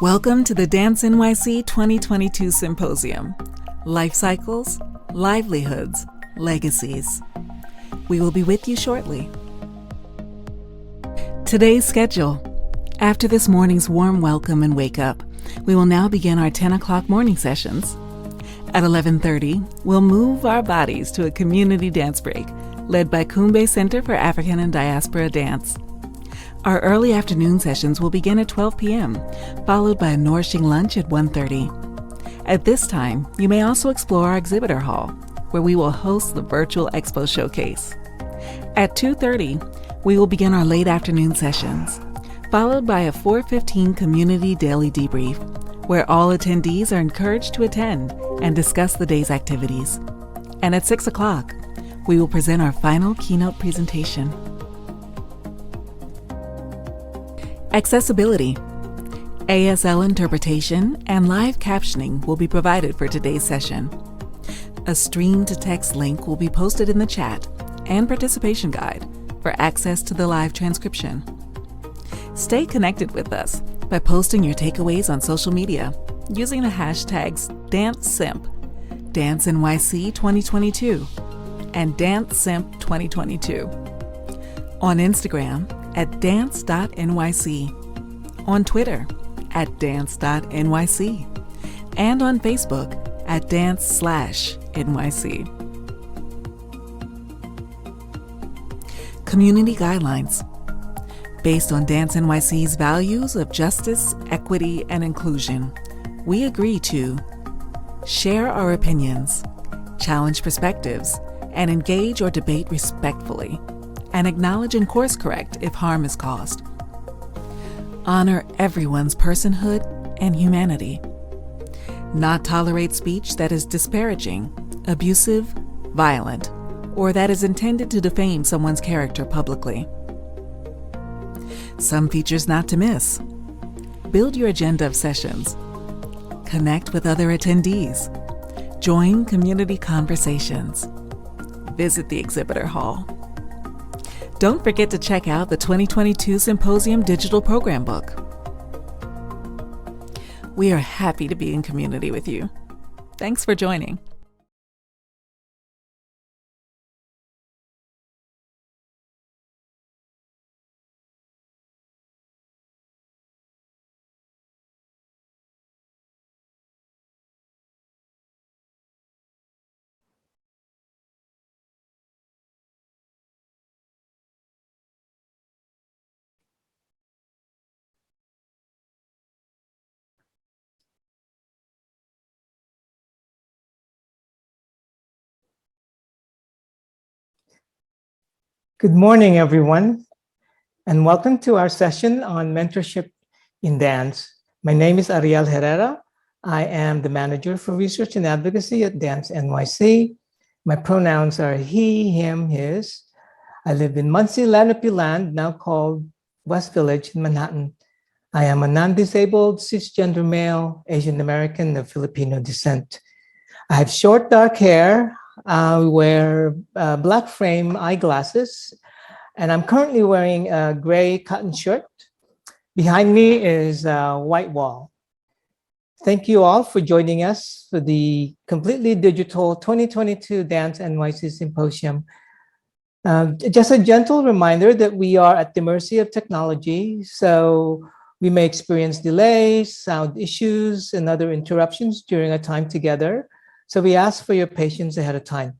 Welcome to the Dance NYC 2022 Symposium, Life Cycles, Livelihoods, Legacies. We will be with you shortly. Today's schedule. After this morning's warm welcome and wake up, we will now begin our 10 o'clock morning sessions. At 11:30, we'll move our bodies to a community dance break led by Kumbe Center for African and Diaspora Dance. Our early afternoon sessions will begin at 12 p.m., followed by a nourishing lunch at 1:30. At this time, you may also explore our exhibitor hall, where we will host the virtual expo showcase. At 2:30, we will begin our late afternoon sessions, followed by a 4:15 community daily debrief, where all attendees are encouraged to attend and discuss the day's activities. And at 6 o'clock, we will present our final keynote presentation. Accessibility. ASL interpretation and live captioning will be provided for today's session. A stream-to-text link will be posted in the chat and participation guide for access to the live transcription. Stay connected with us by posting your takeaways on social media using the hashtags DanceSymp, DanceNYC 2022, and DanceSymp2022. On Instagram at dance.nyc, on Twitter at dance.nyc, and on Facebook at dance/NYC. Community guidelines. Based on Dance NYC's values of justice, equity, and inclusion, we agree to share our opinions, challenge perspectives, and engage or debate respectfully, and acknowledge and course correct if harm is caused. Honor everyone's personhood and humanity. Not tolerate speech that is disparaging, abusive, violent, or that is intended to defame someone's character publicly. Some features not to miss. Build your agenda of sessions. Connect with other attendees. Join community conversations. Visit the exhibitor hall. Don't forget to check out the 2022 Symposium Digital Program Book. We are happy to be in community with you. Thanks for joining. Good morning, everyone, and welcome to our session on Mentorship in Dance. My name is Ariel Herrera. I am the Manager for Research and Advocacy at Dance NYC. My pronouns are he, him, his. I live in Muncie, Lenape Land, now called West Village in Manhattan. I am a non-disabled, cisgender male, Asian American of Filipino descent. I have short, dark hair. I wear black frame eyeglasses, and I'm currently wearing a gray cotton shirt. Behind me is a white wall. Thank you all for joining us for the completely digital 2022 Dance NYC Symposium. Just a gentle reminder that we are at the mercy of technology, so we may experience delays, sound issues, and other interruptions during our time together. So we ask for your patience ahead of time.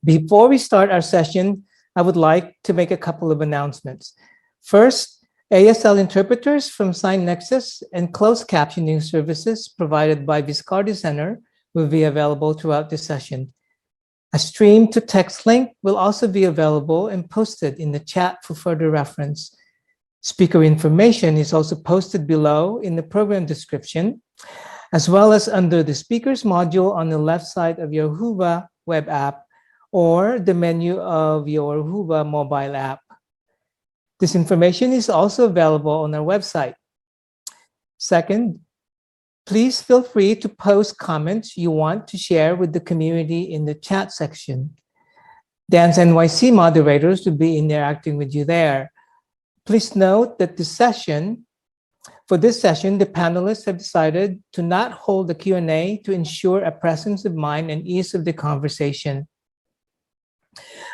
Before we start our session, I would like to make a couple of announcements. First, ASL interpreters from SignNexus and closed captioning services provided by Viscardi Center will be available throughout the session. A stream-to-text link will also be available and posted in the chat for further reference. Speaker information is also posted below in the program description, as well as under the speakers module on the left side of your Whova web app or the menu of your Whova mobile app. This information is also available on our website. Second, please feel free to post comments you want to share with the community in the chat section. Dance NYC moderators will be interacting with you there. Please note that the session For this session, the panelists have decided to not hold the Q&A to ensure a presence of mind and ease of the conversation.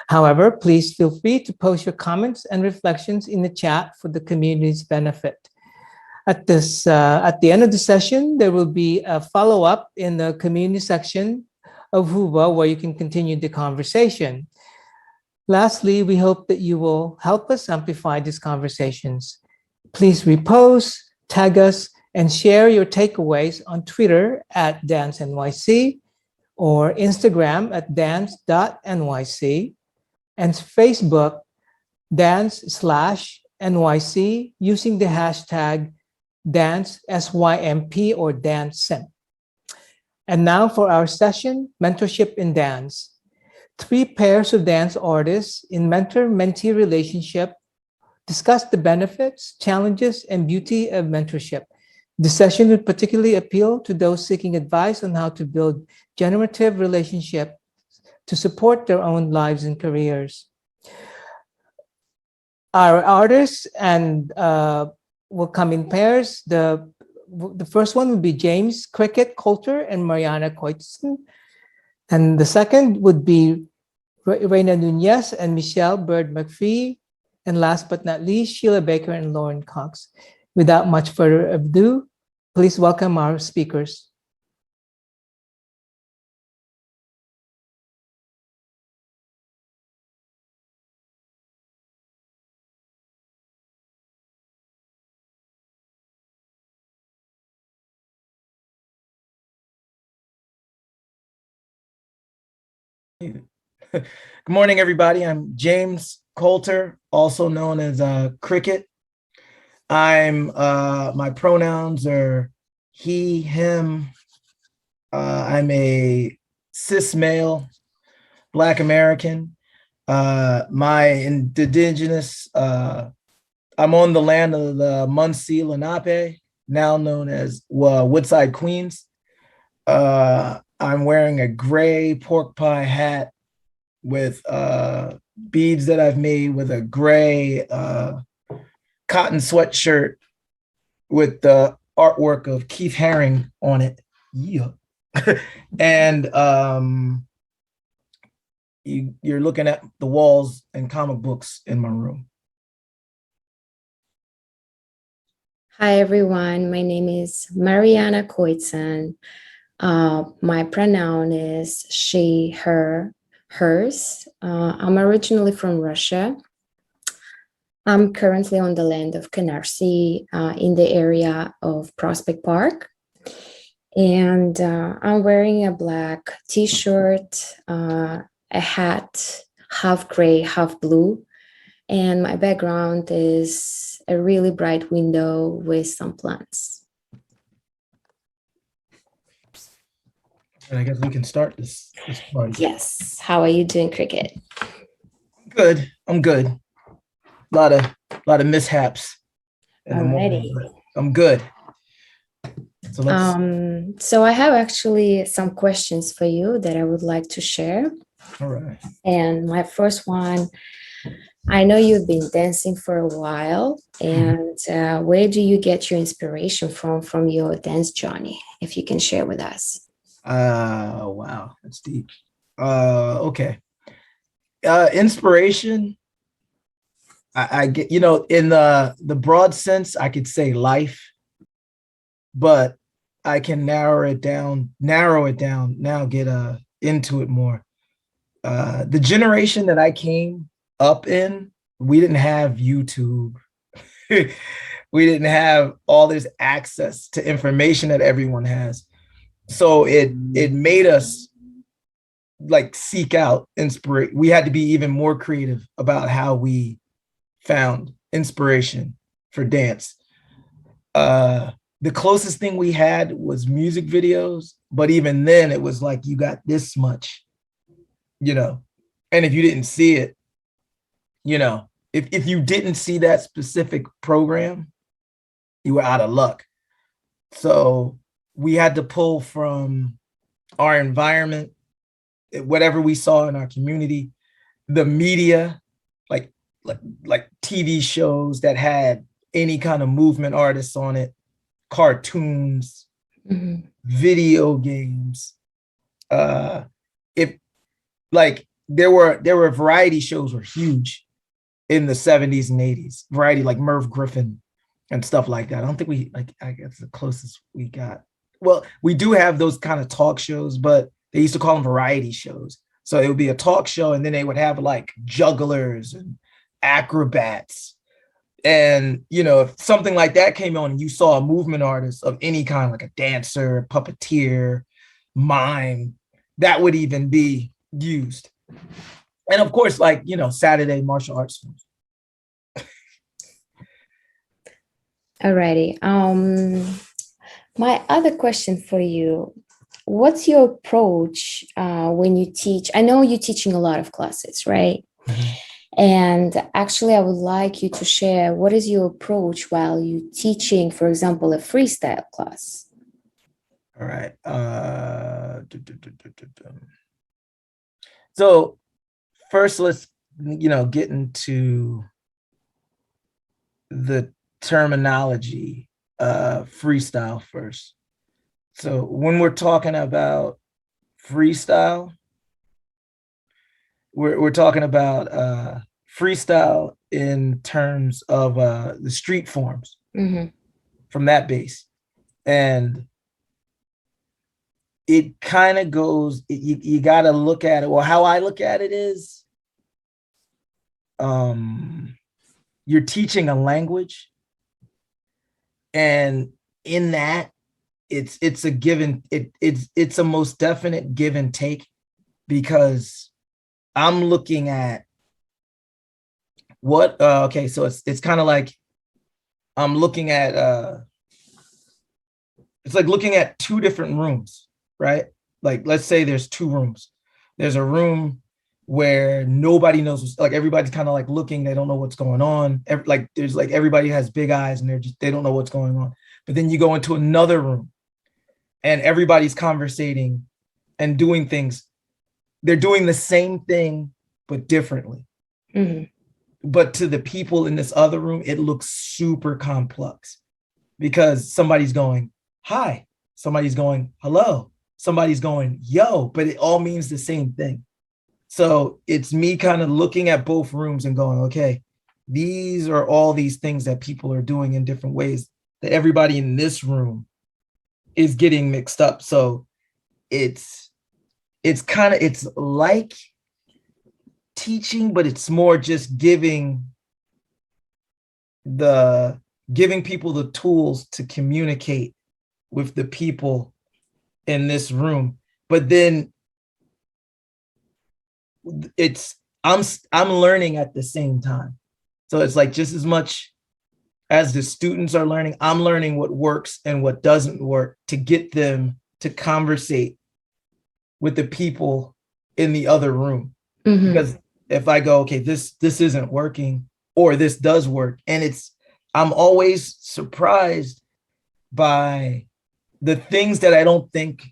However, please feel free to post your comments and reflections in the chat for the community's benefit. At the end of the session, there will be a follow-up in the community section of Whova where you can continue the conversation. Lastly, we hope that you will help us amplify these conversations. Please repost, tag us, and share your takeaways on Twitter at DanceNYC or Instagram at dance.nyc and Facebook dance/NYC using the hashtag dance SYMP or DanceSimp. And now for our session, Mentorship in Dance. 3 pairs of dance artists in mentor-mentee relationship discuss the benefits, challenges, and beauty of mentorship. The session would particularly appeal to those seeking advice on how to build generative relationships to support their own lives and careers. Our artists will come in pairs. The first one would be James Cricket Coulter and Marianna Koytsan. And the second would be Reyna Núñez and Michele Byrd-McPhee. And last but not least, Sheila Barker and Lauren Cox. Without much further ado, please welcome our speakers. Good morning, everybody. I'm James Coulter, also known as Cricket. My pronouns are he, him. I'm a cis male, Black American. My indigenous, I'm on the land of the Muncie Lenape, now known as Woodside, Queens. I'm wearing a gray pork pie hat with beads that I've made with a gray cotton sweatshirt with the artwork of Keith Haring on it. Yeah. And you're looking at the walls and comic books in my room. Hi, everyone. My name is Marianna Koytsan. My pronoun is she, her, hers. I'm originally from Russia. I'm currently on the land of Canarsie in the area of Prospect Park. And I'm wearing a black t-shirt, a hat, half gray, half blue. And my background is a really bright window with some plants. And I guess we can start this party. Yes. How are you doing, Cricket? Good. I'm good. A lot of mishaps in the morning, but I'm good. So I have actually some questions for you that I would like to share. All right. And my first one, I know you've been dancing for a while, and where do you get your inspiration from your dance journey? If you can share with us. Wow, that's deep. Okay. Inspiration, I get, in the broad sense, I could say life, but I can narrow it down now, get into it more. The generation that I came up in, we didn't have YouTube. We didn't have all this access to information that everyone has. So it made us like seek out inspiration. We had to be even more creative about how we found inspiration for dance. The closest thing we had was music videos, but even then it was like you got this much, and if you didn't see it, if you didn't see that specific program, you were out of luck. So we had to pull from our environment, whatever we saw in our community, the media, like TV shows that had any kind of movement artists on it, cartoons, video games. If like there were variety shows were huge in the 70s and 80s. Variety like Merv Griffin and stuff like that. I don't think we like, I guess the closest we got. Well, we do have those kind of talk shows, but they used to call them variety shows. So it would be a talk show, and then they would have like jugglers and acrobats. And, you know, if something like that came on and you saw a movement artist of any kind, like a dancer, puppeteer, mime, that would even be used. And of course, like, you know, Saturday martial arts films. Alrighty. My other question for you, what's your approach when you teach? I know you're teaching a lot of classes, right? And actually, I would like you to share what is your approach while you're teaching, for example, a freestyle class? All right. So first, let's, you know, get into the terminology freestyle first. So when we're talking about freestyle, we're talking about freestyle in terms of the street forms from that base. And it kind of goes, you got to look at it. Well, how I look at it is you're teaching a language, and in that it's a given, it's a most definite give and take, because I'm looking at what okay, so it's kind of like I'm looking at it's like looking at two different rooms, right? Like, let's say there's two rooms. There's a room where nobody knows, like everybody's kind of like looking, they don't know what's going on. Like there's like everybody has big eyes and they don't know what's going on. But then you go into another room and everybody's conversating and doing things. They're doing the same thing, but differently. But to the people in this other room, it looks super complex because somebody's going, hi, somebody's going, hello, somebody's going, yo, but it all means the same thing. So it's me kind of looking at both rooms and going, okay, these are all these things that people are doing in different ways that everybody in this room is getting mixed up. So it's like teaching, but it's more just giving people the tools to communicate with the people in this room. But then I'm learning at the same time. So it's like just as much as the students are learning, I'm learning what works and what doesn't work to get them to conversate with the people in the other room. Because if I go, okay, this isn't working, or this does work, and I'm always surprised by the things that I don't think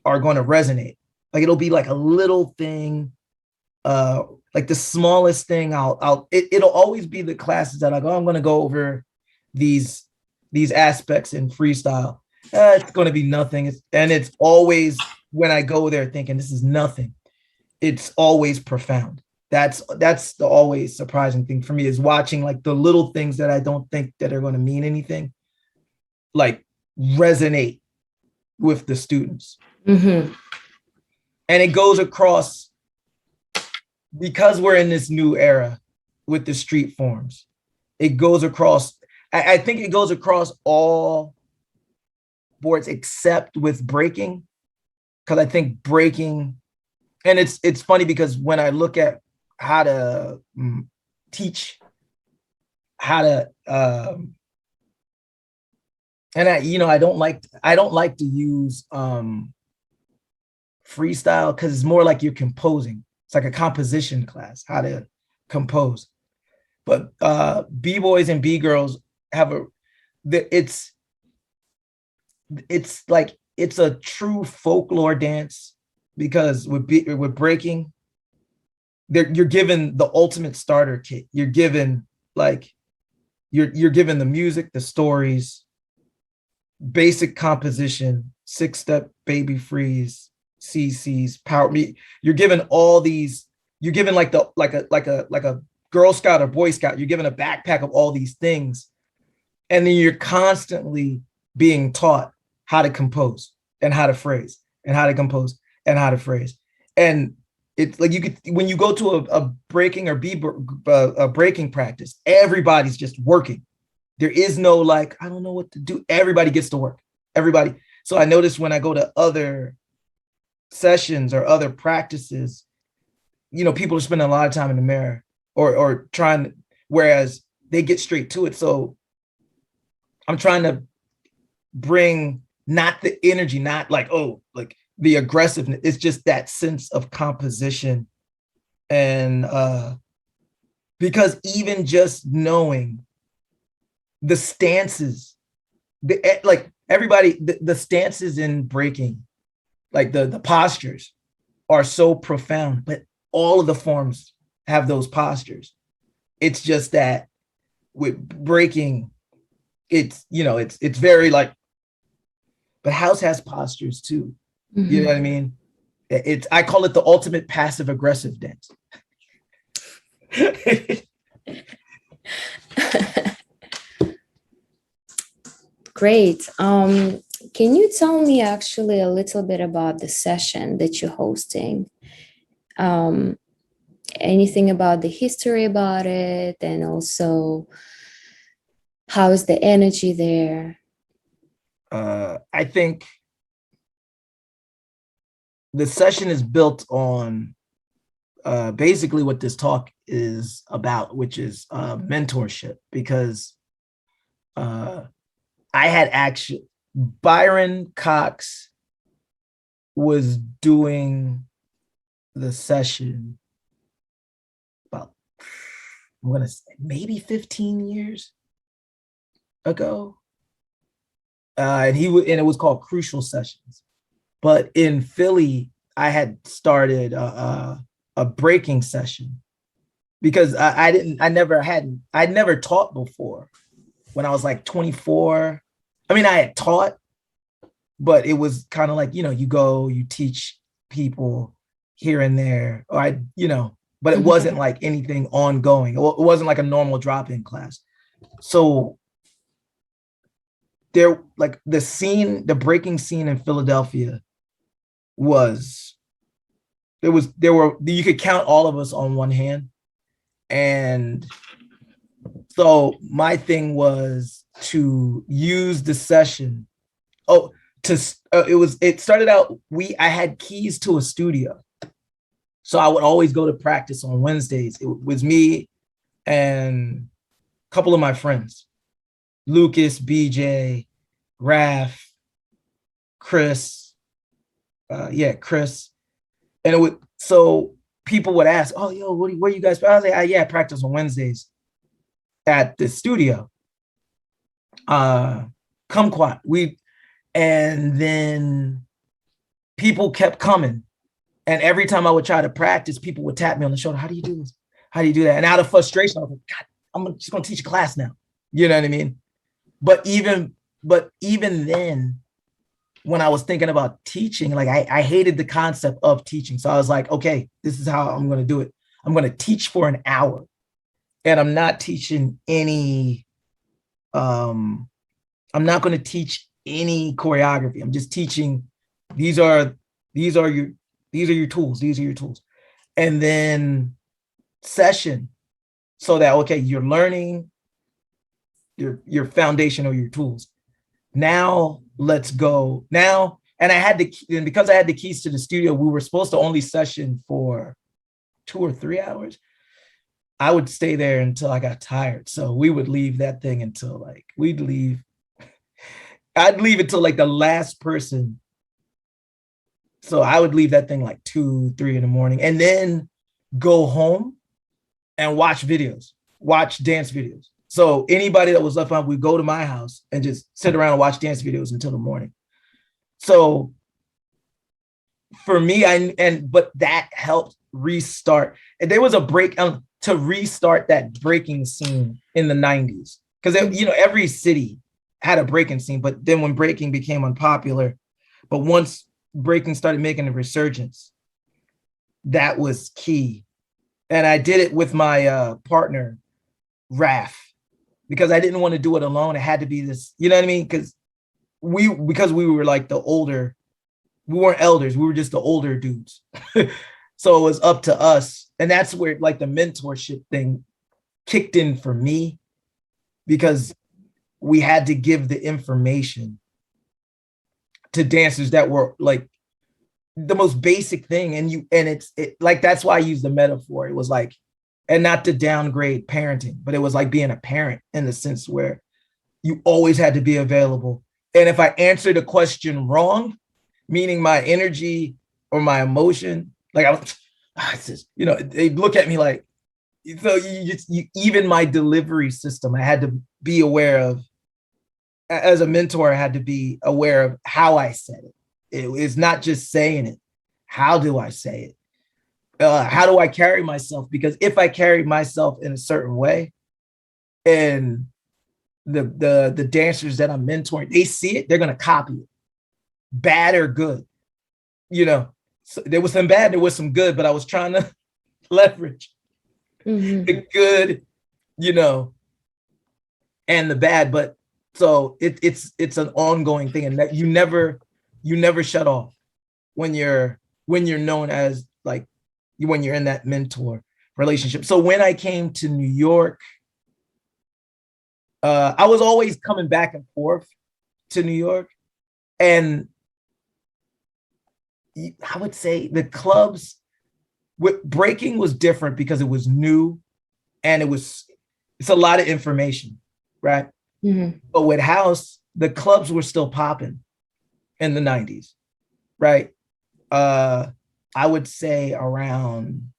are going to resonate. Like it'll be like a little thing, like the smallest thing. It'll always be the classes that I go, I'm going to go over these aspects in freestyle. It's going to be nothing. It's always, when I go there thinking this is nothing, it's always profound. That's the always surprising thing for me, is watching like the little things that I don't think that are going to mean anything, like resonate with the students. And it goes across, because we're in this new era with the street forms, it goes across, I think it goes across all boards except with breaking, because I think breaking, and it's funny because when I look at how to teach, how to and I don't like to use freestyle, because it's more like you're composing. It's like a composition class, how to compose. But B-boys and B-girls have it's like it's a true folklore dance, because with breaking, you're given the ultimate starter kit. You're given like you're given the music, the stories, basic composition, 6-step baby freeze, CCs, power me. You're given all these, you're given like a Girl Scout or Boy Scout, you're given a backpack of all these things. And then you're constantly being taught how to compose and how to phrase and how to compose and how to phrase. And it's like you could, when you go to a breaking or a breaking practice, everybody's just working. There is no like, I don't know what to do. Everybody gets to work. Everybody. So I noticed when I go to other sessions or other practices, you know, people are spending a lot of time in the mirror or trying, whereas they get straight to it. So I'm trying to bring not the energy, not like, oh, like the aggressiveness. It's just that sense of composition. And because even just knowing the stances, like everybody, the stances in breaking, like the postures are so profound, but all of the forms have those postures. It's just that with breaking, it's, you know, it's very like, but house has postures too. Mm-hmm. You know what I mean? I call it the ultimate passive aggressive dance. Great. Can you tell me actually a little bit about the session that you're hosting? Anything about the history about it, and also how is the energy there? I think the session is built on basically what this talk is about, which is mentorship, because I had actually, Byron Cox was doing the session about, I'm gonna say maybe 15 years ago. And it was called Crucial Sessions. But in Philly, I had started a breaking session because I'd never taught before. When I was like 24, I mean, I had taught, but it was kind of like, you know, you teach people here and there, or but it wasn't like anything ongoing. It wasn't like a normal drop-in class. So there, like the breaking scene in Philadelphia you could count all of us on one hand. And so my thing was to use the session. It started out, I had keys to a studio. So I would always go to practice on Wednesdays. It was me and a couple of my friends, Lucas, BJ, Raph, Chris, Chris. And so people would ask, oh, yo, where you guys? I was like, I practice on Wednesdays at the studio. Kumquat. And then people kept coming. And every time I would try to practice, people would tap me on the shoulder. How do you do this? How do you do that? And out of frustration, I was like, God, I'm just going to teach a class now. You know what I mean? But even then, when I was thinking about teaching, like I hated the concept of teaching. So I was like, okay, this is how I'm going to do it. I'm going to teach for an hour, and I'm not teaching any, I'm not going to teach any choreography. I'm just teaching, these are your tools. These are your tools. And then session, so that, okay, you're learning your foundation or your tools. Now let's go. Now, and because I had the keys to the studio, we were supposed to only session for 2 or 3 hours. I would stay there until I got tired. So we would leave that thing until I'd leave until like the last person. So I would leave that thing like 2, 3 in the morning, and then go home and watch dance videos. So anybody that was left behind, we'd go to my house and just sit around and watch dance videos until the morning. So for me, but that helped restart. And there was a break to restart that breaking scene in the 90s. Because every city had a breaking scene, but then when breaking became unpopular, but once breaking started making a resurgence, that was key. And I did it with my partner, Raf, because I didn't want to do it alone. It had to be this, you know what I mean? Because we were like the older, we weren't elders, we were just the older dudes. So it was up to us. And that's where like the mentorship thing kicked in for me, because we had to give the information to dancers that were like the most basic thing. And it's like, that's why I use the metaphor. It was like, and not to downgrade parenting, but it was like being a parent in the sense where you always had to be available. And if I answered a question wrong, meaning my energy or my emotion, like it's just, you know, they look at me like, so you even my delivery system, I had to be aware of. As a mentor, I had to be aware of how I said it. It's not just saying it. How do I say it? How do I carry myself? Because if I carry myself in a certain way, and the dancers that I'm mentoring, they see it, they're gonna copy it, bad or good. You know, so there was some bad, there was some good, but I was trying to leverage the good, you know, and the bad. But so it's an ongoing thing, and that you never shut off when you're known as like, when you're in that mentor relationship. So when I came to New York, I was always coming back and forth to New York, and I would say the clubs with breaking was different because it was new, and it's a lot of information, right? But with house, the clubs were still popping in the 90s, right? I would say around,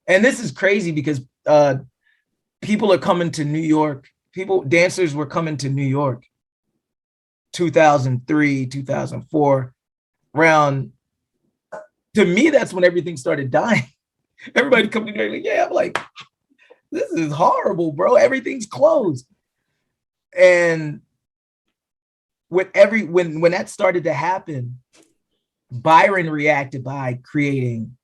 and this is crazy because people are coming to New York. Dancers were coming to New York 2003, 2004, around, to me, that's when everything started dying. Everybody coming to New York, like, yeah, I'm like, this is horrible, bro. Everything's closed. And when that started to happen, Byron reacted by creating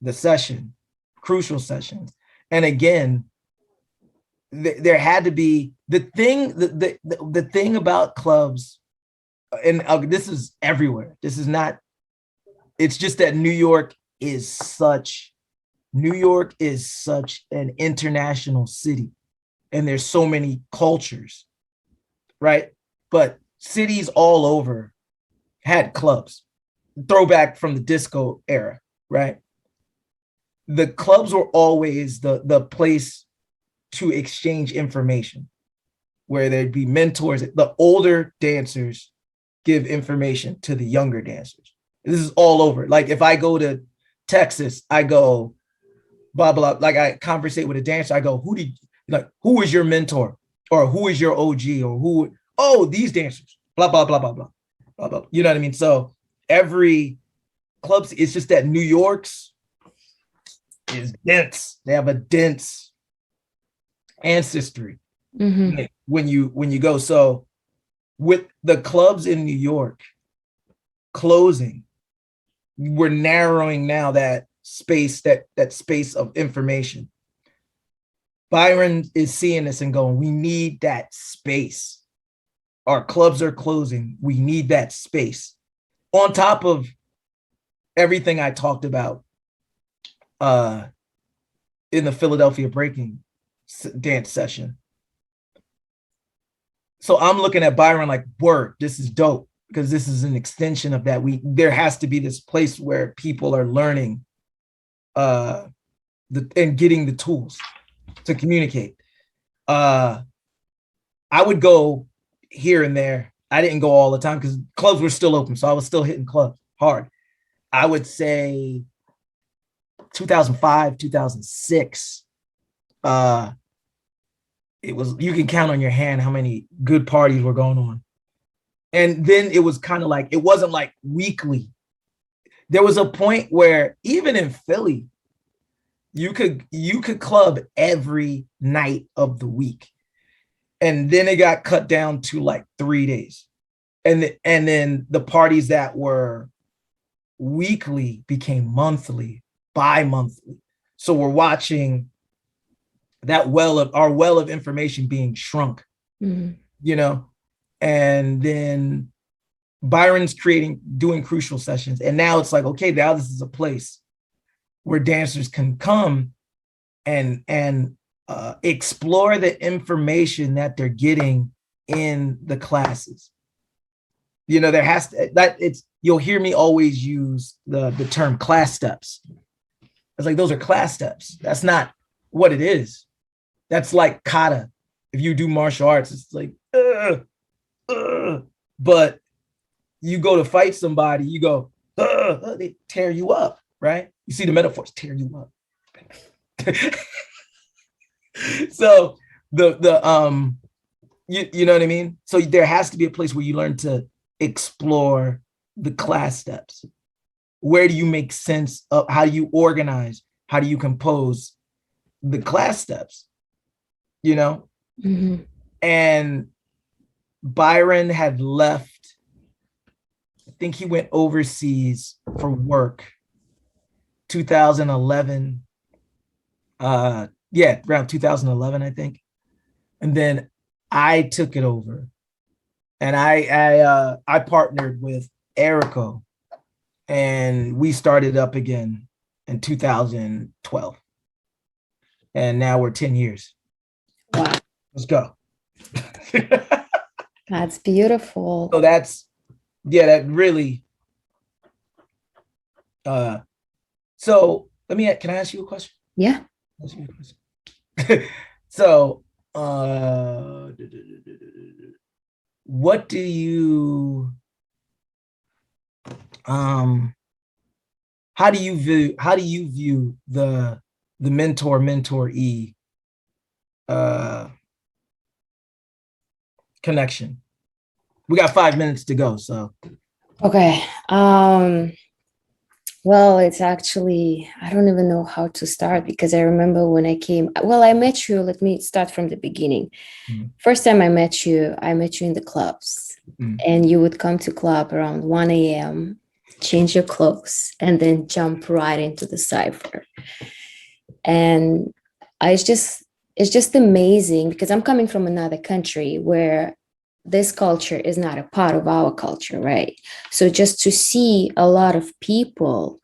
the session, crucial sessions. And again, there had to be the thing about clubs, and this is everywhere. This is not, it's just that New York is such an international city. And there's so many cultures, right? But cities all over had clubs, throwback from the disco era, right? The clubs were always the place to exchange information, where there'd be mentors. The older dancers give information to the younger dancers. This is all over. Like if I go to Texas, I go, blah, blah, like I conversate with a dancer, I go, who is your mentor, or who is your OG, or these dancers, blah, blah, blah, blah, blah, blah, blah. You know what I mean? So every club, it's just that New York's is dense. They have a dense ancestry when you go. So with the clubs in New York closing, we're narrowing now that space, that space of information. Byron is seeing this and going, we need that space. Our clubs are closing. We need that space. On top of everything I talked about in the Philadelphia breaking dance session. So I'm looking at Byron like, word, this is dope, because this is an extension of that. There has to be this place where people are learning and getting the tools to communicate. I would go here and there. I didn't go all the time because clubs were still open, so I was still hitting clubs hard. I would say 2005, 2006. It was, you can count on your hand how many good parties were going on. And then it was kind of like, it wasn't like weekly. There was a point where even in Philly, you could club every night of the week. And then it got cut down to like 3 days. And then the parties that were weekly became monthly, bi-monthly. So we're watching that our well of information being shrunk, you know, and then Byron's doing crucial sessions. And now it's like, okay, now this is a place where dancers can come and explore the information that they're getting in the classes. You know, you'll hear me always use the term class steps. It's like, those are class steps. That's not what it is. That's like kata. If you do martial arts, it's like, but you go to fight somebody, you go, they tear you up, right? You see the metaphors, tear you up. So you know what I mean? So there has to be a place where you learn to explore the class steps. Where do you make sense of, how do you organize? How do you compose the class steps? You know? Mm-hmm. And Byron had left, I think he went overseas for work, 2011. Around 2011, I think. And then I took it over. And I partnered with Erico, and we started up again in 2012. And now we're 10 years. Wow. Let's go. That's beautiful. So that really, so can I ask you a question? Yeah. So, what do you, how do you view the mentor-mentoree connection? We got 5 minutes to go, so. Okay. Well, it's actually, I don't even know how to start, because I remember when I met you, let me start from the beginning. Mm-hmm. First time I met you in the clubs, and you would come to club around 1 a.m., change your clothes, and then jump right into the cypher. And it's just amazing, because I'm coming from another country where this culture is not a part of our culture, right? So just to see a lot of people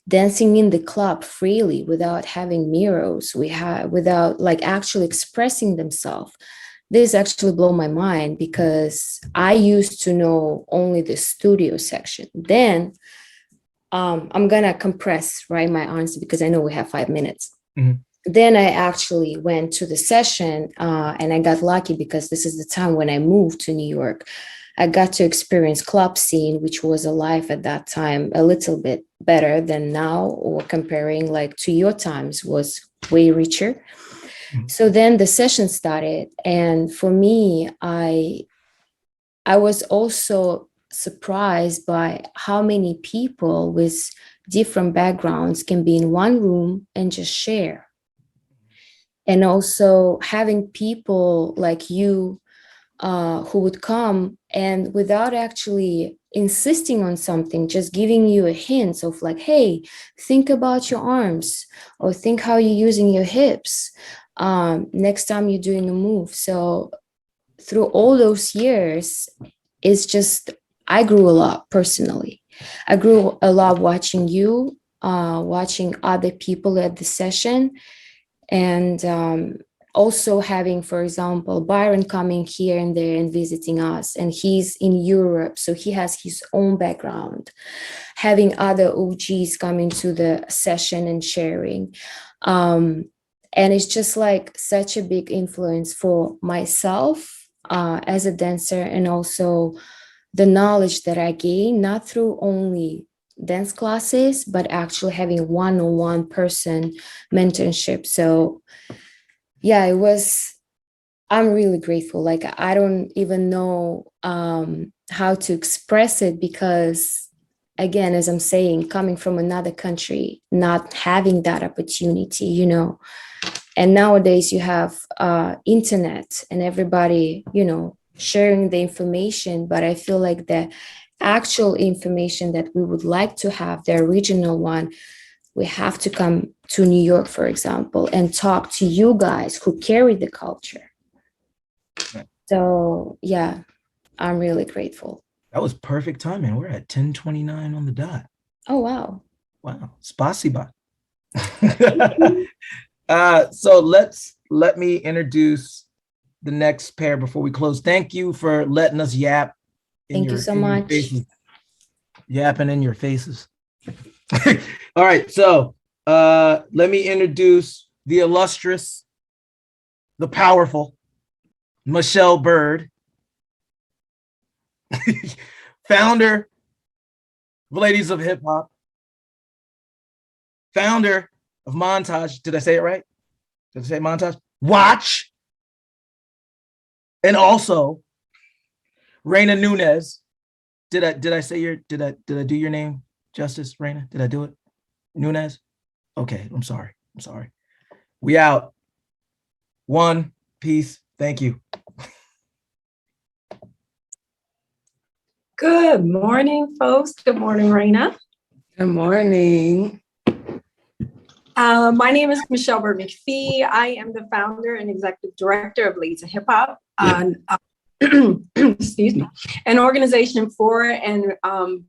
dancing in the club freely without having mirrors, without like actually expressing themselves, this actually blew my mind, because I used to know only the studio section. Then I'm gonna compress, right, my answer, because I know we have 5 minutes. Mm-hmm. Then I actually went to the session, and I got lucky, because this is the time when I moved to New York. I got to experience club scene, which was alive at that time, a little bit better than now, or comparing like to your times was way richer. Mm-hmm. So then the session started. And for me, I was also surprised by how many people with different backgrounds can be in one room and just share. And also having people like you who would come and without actually insisting on something, just giving you a hint of like, hey, think about your arms, or think how you're using your hips next time you're doing a move. So through all those years, it's just, I grew a lot personally. I grew a lot watching you, watching other people at the session. And also having, for example, Byron coming here and there and visiting us, and he's in Europe, so he has his own background. Having other OGs coming to the session and sharing. And it's just like such a big influence for myself as a dancer, and also the knowledge that I gained, not through only dance classes, but actually having one-on-one person mentorship. So yeah, I'm really grateful. Like, I don't even know how to express it, because again, as I'm saying, coming from another country, not having that opportunity, you know. And nowadays you have internet and everybody, you know, sharing the information. But I feel like the actual information that we would like to have, the original one, we have to come to New York, for example, and talk to you guys who carry the culture. So yeah, I'm really grateful. That was perfect timing. We're at 10:29 on the dot. Oh, wow. Wow. Spasiba. So let me introduce the next pair before we close. Thank you for letting us yap. Thank you so much. Yapping in your faces. All right. So let me introduce the illustrious, the powerful Michele Byrd, founder of Ladies of Hip Hop, founder of Montage. Did I say it right? Did I say Montage? Watch. And also Reyna Núñez. Did I do your name justice, Reyna? Did I do it? Núñez? Okay, I'm sorry. We out. One, peace. Thank you. Good morning, folks. Good morning, Reyna. Good morning. My name is Michele Byrd-McPhee. I am the founder and executive director of Ladies of Hip Hop, excuse me, an organization for and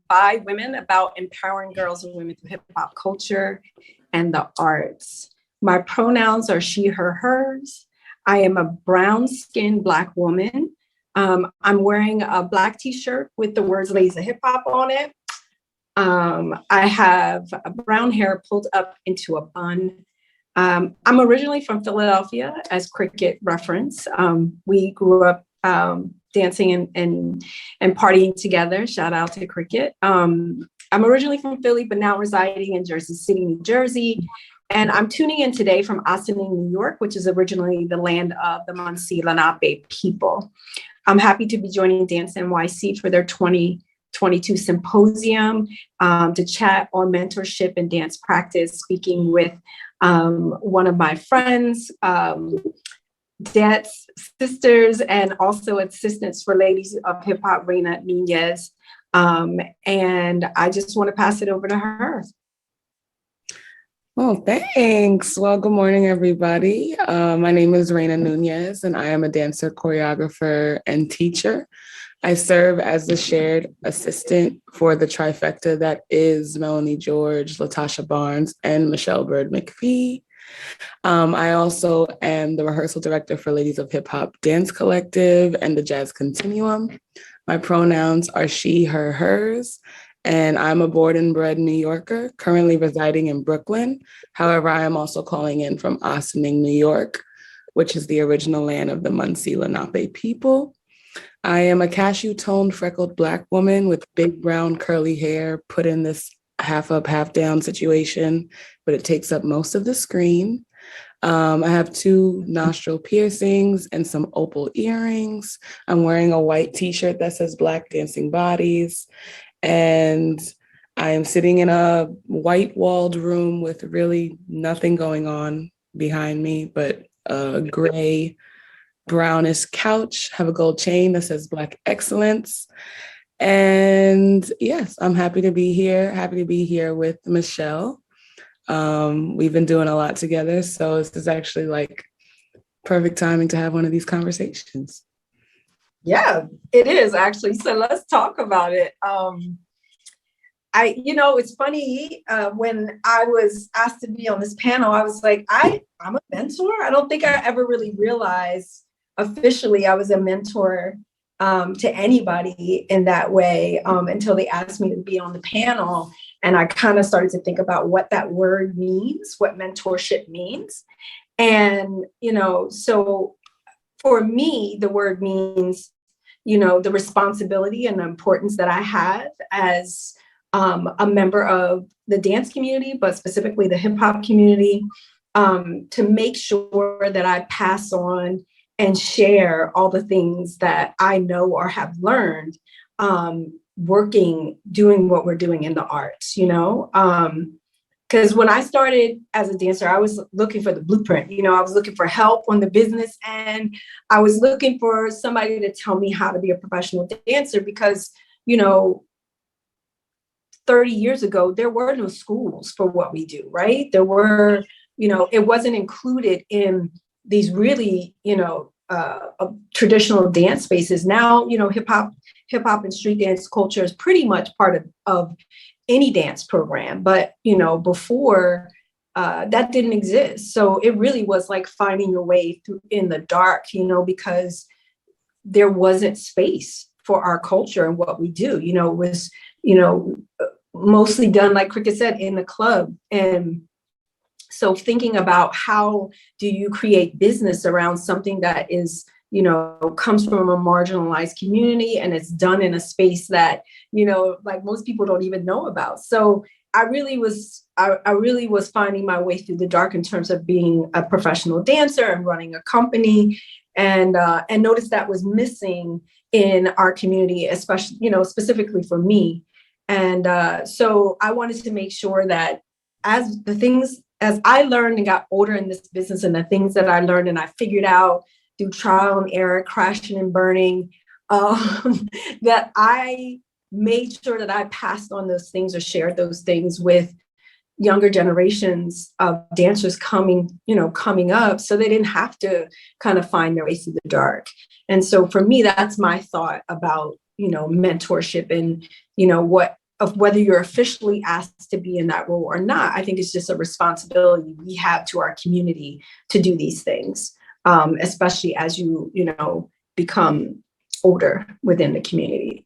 by women about empowering girls and women through hip hop culture and the arts. My pronouns are she, her, hers. I am a brown-skinned Black woman. I'm wearing a Black t-shirt with the words Ladies of Hip Hop on it. I have brown hair pulled up into a bun. I'm originally from Philadelphia, as Cricket referenced. We grew up dancing and partying together. Shout out to Cricket. I'm originally from Philly, but now residing in Jersey City, New Jersey. And I'm tuning in today from Ossining, New York, which is originally the land of the Mentee Lenape people. I'm happy to be joining Dance NYC for their 2022 Symposium to chat on mentorship and dance practice, speaking with one of my friends, dance sisters, and also assistants for Ladies of Hip Hop, Reyna Núñez. And I just want to pass it over to her. Oh, thanks. Well, good morning, everybody. My name is Reyna Núñez, and I am a dancer, choreographer, and teacher. I serve as the shared assistant for the trifecta that is Melanie George, Latasha Barnes, and Michele Byrd-McPhee. I also am the rehearsal director for Ladies of Hip Hop Dance Collective and the Jazz Continuum. My pronouns are she, her, hers. And I'm a born and bred New Yorker, currently residing in Brooklyn. However, I am also calling in from Ossining, New York, which is the original land of the Mentee Lenape people. I am a cashew-toned, freckled Black woman with big brown curly hair put in this half up, half down situation, but it takes up most of the screen. I have 2 nostril piercings and some opal earrings. I'm wearing a white t-shirt that says Black Dancing Bodies. And I am sitting in a white walled room with really nothing going on behind me, but a gray brownish couch, have a gold chain that says Black Excellence. And yes, I'm happy to be here with Michele. We've been doing a lot together, so this is actually like perfect timing to have one of these conversations. Yeah, it is actually. So let's talk about it. It's funny, when I was asked to be on this panel, I was like, I'm a mentor. I don't think I ever really realized officially I was a mentor to anybody in that way until they asked me to be on the panel. And I kind of started to think about what that word means, what mentorship means. And, so for me, the word means, the responsibility and the importance that I have as a member of the dance community, but specifically the hip hop community, to make sure that I pass on and share all the things that I know or have learned doing what we're doing in the arts, you know? Because when I started as a dancer, I was looking for the blueprint. You know, I was looking for help on the business end. I was looking for somebody to tell me how to be a professional dancer because, you know, 30 years ago, there were no schools for what we do, right? There were, you know, it wasn't included in these really, you know, traditional dance spaces. Now, you know, hip hop and street dance culture is pretty much part of any dance program. But, you know, before that didn't exist. So it really was like finding your way through in the dark, you know, because there wasn't space for our culture and what we do. You know, it was, you know, mostly done, like Cricket said, in the club. And so thinking about how do you create business around something that is, you know, comes from a marginalized community and it's done in a space that, you know, like most people don't even know about. So I really was finding my way through the dark in terms of being a professional dancer and running a company, and noticed that was missing in our community, especially, you know, specifically for me. And so I wanted to make sure that as I learned and got older in this business, and the things that I learned and I figured out through trial and error, crashing and burning, that I made sure that I passed on those things or shared those things with younger generations of dancers coming up, so they didn't have to kind of find their way through the dark. And so for me, that's my thought about, you know, mentorship and, you know, whether you're officially asked to be in that role or not. I think it's just a responsibility we have to our community to do these things, especially as you know, become older within the community.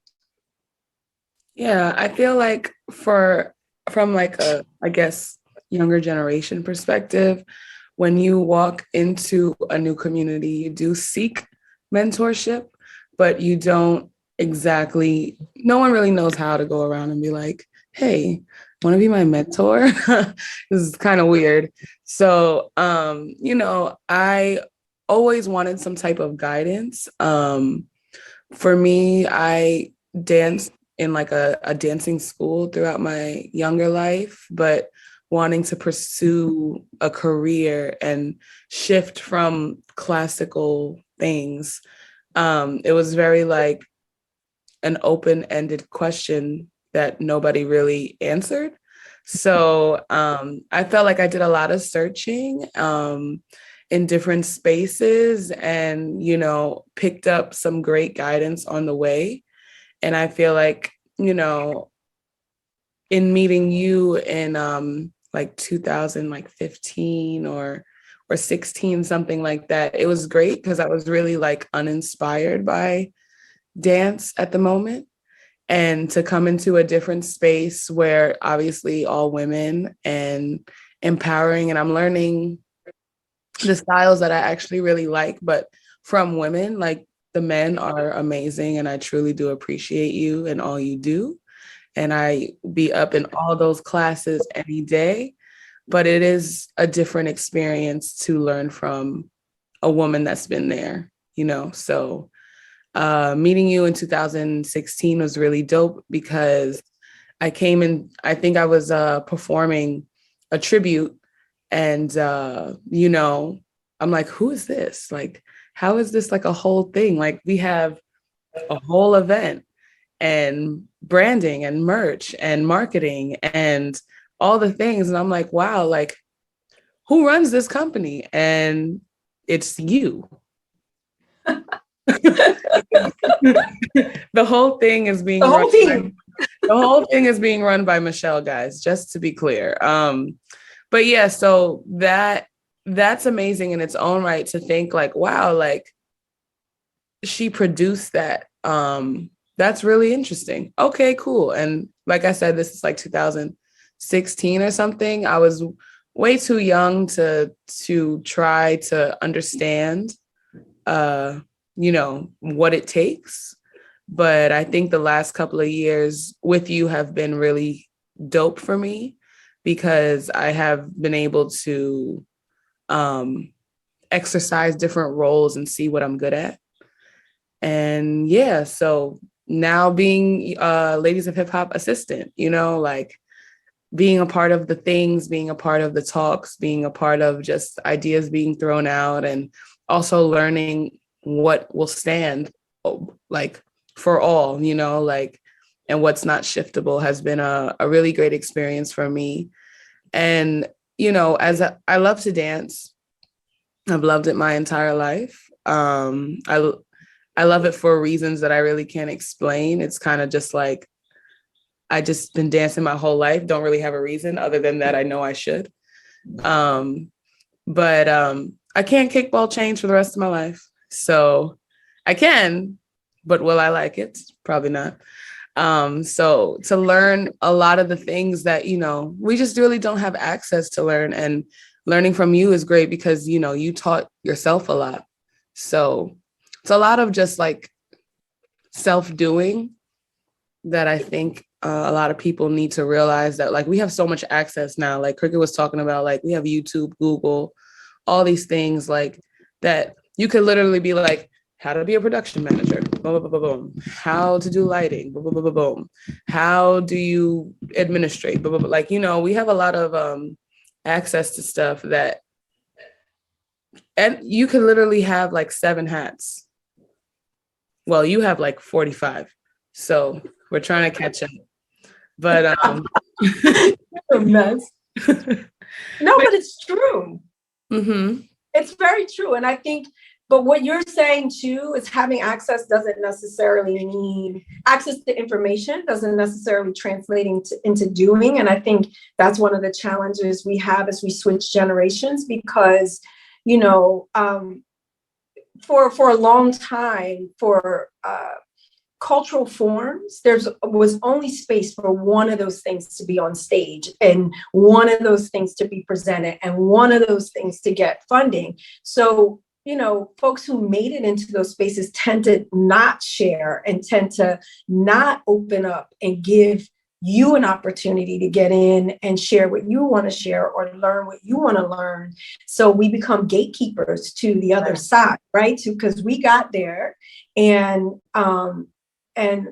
Yeah, I feel like from like a, I guess, younger generation perspective, when you walk into a new community, you do seek mentorship, but you don't exactly, no one really knows how to go around and be like, hey, want to be my mentor? This is kind of weird. So, you know, I always wanted some type of guidance. For me, I danced in like a dancing school throughout my younger life, but wanting to pursue a career and shift from classical things, it was very like an open-ended question that nobody really answered. So I felt like I did a lot of searching in different spaces and, you know, picked up some great guidance on the way. And I feel like, you know, in meeting you in like 2015 or 16, something like that, it was great because I was really like uninspired by dance at the moment. And to come into a different space where obviously all women and empowering, and I'm learning the styles that I actually really like, but from women, like the men are amazing. And I truly do appreciate you and all you do. And I be up in all those classes any day, but it is a different experience to learn from a woman that's been there, you know? So meeting you in 2016 was really dope because I came in, I think I was performing a tribute and, you know, I'm like, who is this? Like, how is this like a whole thing? Like we have a whole event and branding and merch and marketing and all the things. And I'm like, wow, like who runs this company? And it's you. The whole thing is being the whole thing is being run by Michele, guys, just to be clear. But yeah, so that's amazing in its own right to think like, wow, like she produced that. That's really interesting. Okay, cool. And like I said, this is like 2016 or something. I was way too young to try to understand you know, what it takes. But I think the last couple of years with you have been really dope for me because I have been able to exercise different roles and see what I'm good at. And yeah, so now being Ladies of Hip Hop assistant, you know, like being a part of the things, being a part of the talks, being a part of just ideas being thrown out, and also learning what will stand like for all, you know, like, and what's not shiftable has been a really great experience for me. And, you know, I love to dance. I've loved it my entire life. I love it for reasons that I really can't explain. It's kind of just like, I just been dancing my whole life. Don't really have a reason other than that I know I should. But I can't kickball change for the rest of my life. So I can, but will I like it? Probably not. So to learn a lot of the things that, you know, we just really don't have access to learn, and learning from you is great because, you know, you taught yourself a lot. So it's a lot of just like self-doing that I think a lot of people need to realize, that like we have so much access now. Like Cricket was talking about, like we have YouTube, Google, all these things like that. You could literally be like, how to be a production manager, boom, boom, boom, boom. How to do lighting, boom, boom, boom, boom, boom. How do you administrate, boom, boom, boom. Like, you know, we have a lot of access to stuff that, and you can literally have like 7 hats. Well, you have like 45. So we're trying to catch up. But a mess. No, but it's true. Mm-hmm. It's very true. And I think, but what you're saying too is having access doesn't necessarily mean access to information, doesn't necessarily translating into doing. And I think that's one of the challenges we have as we switch generations, because, you know, for a long time, for cultural forms, was only space for one of those things to be on stage, and one of those things to be presented, and one of those things to get funding. So, you know, folks who made it into those spaces tend to not share and tend to not open up and give you an opportunity to get in and share what you want to share or learn what you want to learn. So we become gatekeepers to the other side, right? Because we got there, and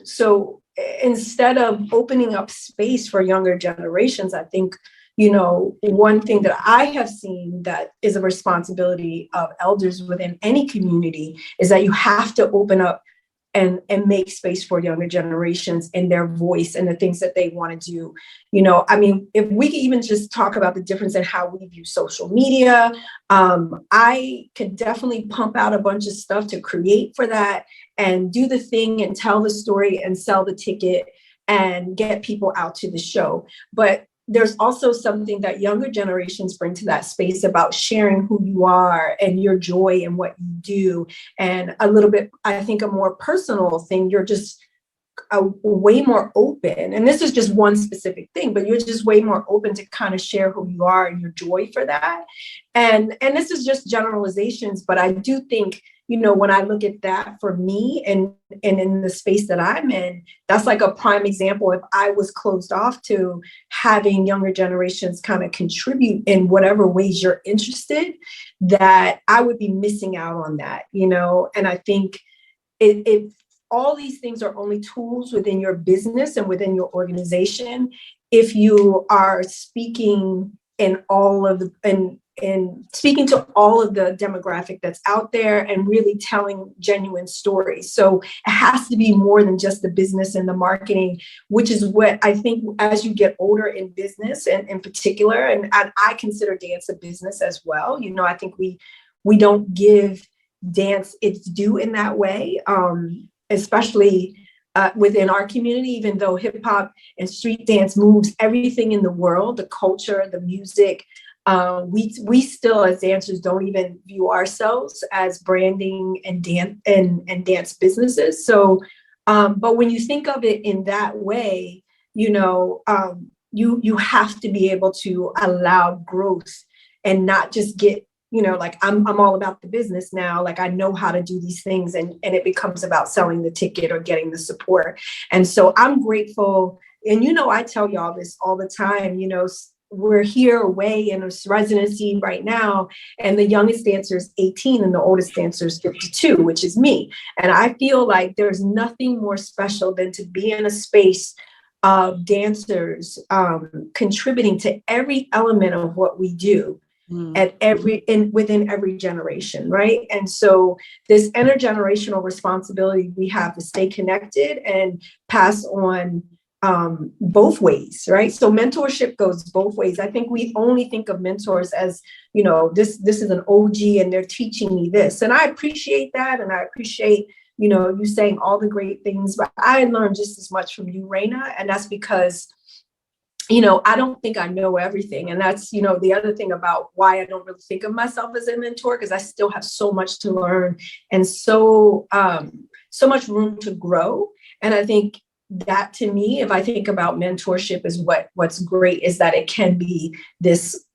so instead of opening up space for younger generations, I think, you know, one thing that I have seen that is a responsibility of elders within any community is that you have to open up and make space for younger generations and their voice and the things that they want to do. You know, I mean, if we could even just talk about the difference in how we view social media, I could definitely pump out a bunch of stuff to create for that and do the thing and tell the story and sell the ticket and get people out to the show. But there's also something that younger generations bring to that space about sharing who you are and your joy and what you do. And a little bit, I think, a more personal thing. You're just way more open. And this is just one specific thing, but you're just way more open to kind of share who you are and your joy for that. And this is just generalizations, but I do think, you know, when I look at that for me and in the space that I'm in, that's like a prime example. If I was closed off to having younger generations kind of contribute in whatever ways you're interested, that I would be missing out on that, you know? And I think if all these things are only tools within your business and within your organization, if you are speaking in all of the, and speaking to all of the demographic that's out there and really telling genuine stories. So it has to be more than just the business and the marketing, which is what I think as you get older in business and in particular, and I consider dance a business as well. You know, I think we don't give dance its due in that way, especially within our community, even though hip hop and street dance moves everything in the world, the culture, the music, we still as dancers don't even view ourselves as branding and dance businesses. So, but when you think of it in that way, you know, you have to be able to allow growth and not just get, you know, like I'm all about the business now. Like I know how to do these things, and it becomes about selling the ticket or getting the support. And so I'm grateful. And, you know, I tell y'all this all the time, you know, we're here away in a residency right now, and the youngest dancer is 18 and the oldest dancer is 52, which is me. And I feel like there's nothing more special than to be in a space of dancers contributing to every element of what we do at within every generation, right? And so this intergenerational responsibility we have to stay connected and pass on both ways, right? So mentorship goes both ways. I think we only think of mentors as, you know, this is an OG and they're teaching me this. And I appreciate that. And I appreciate, you know, you saying all the great things, but I learned just as much from you, Reyna. And that's because, you know, I don't think I know everything. And that's, you know, the other thing about why I don't really think of myself as a mentor, because I still have so much to learn and so much room to grow. And I think that, to me, if I think about mentorship, is what's great is that it can be this,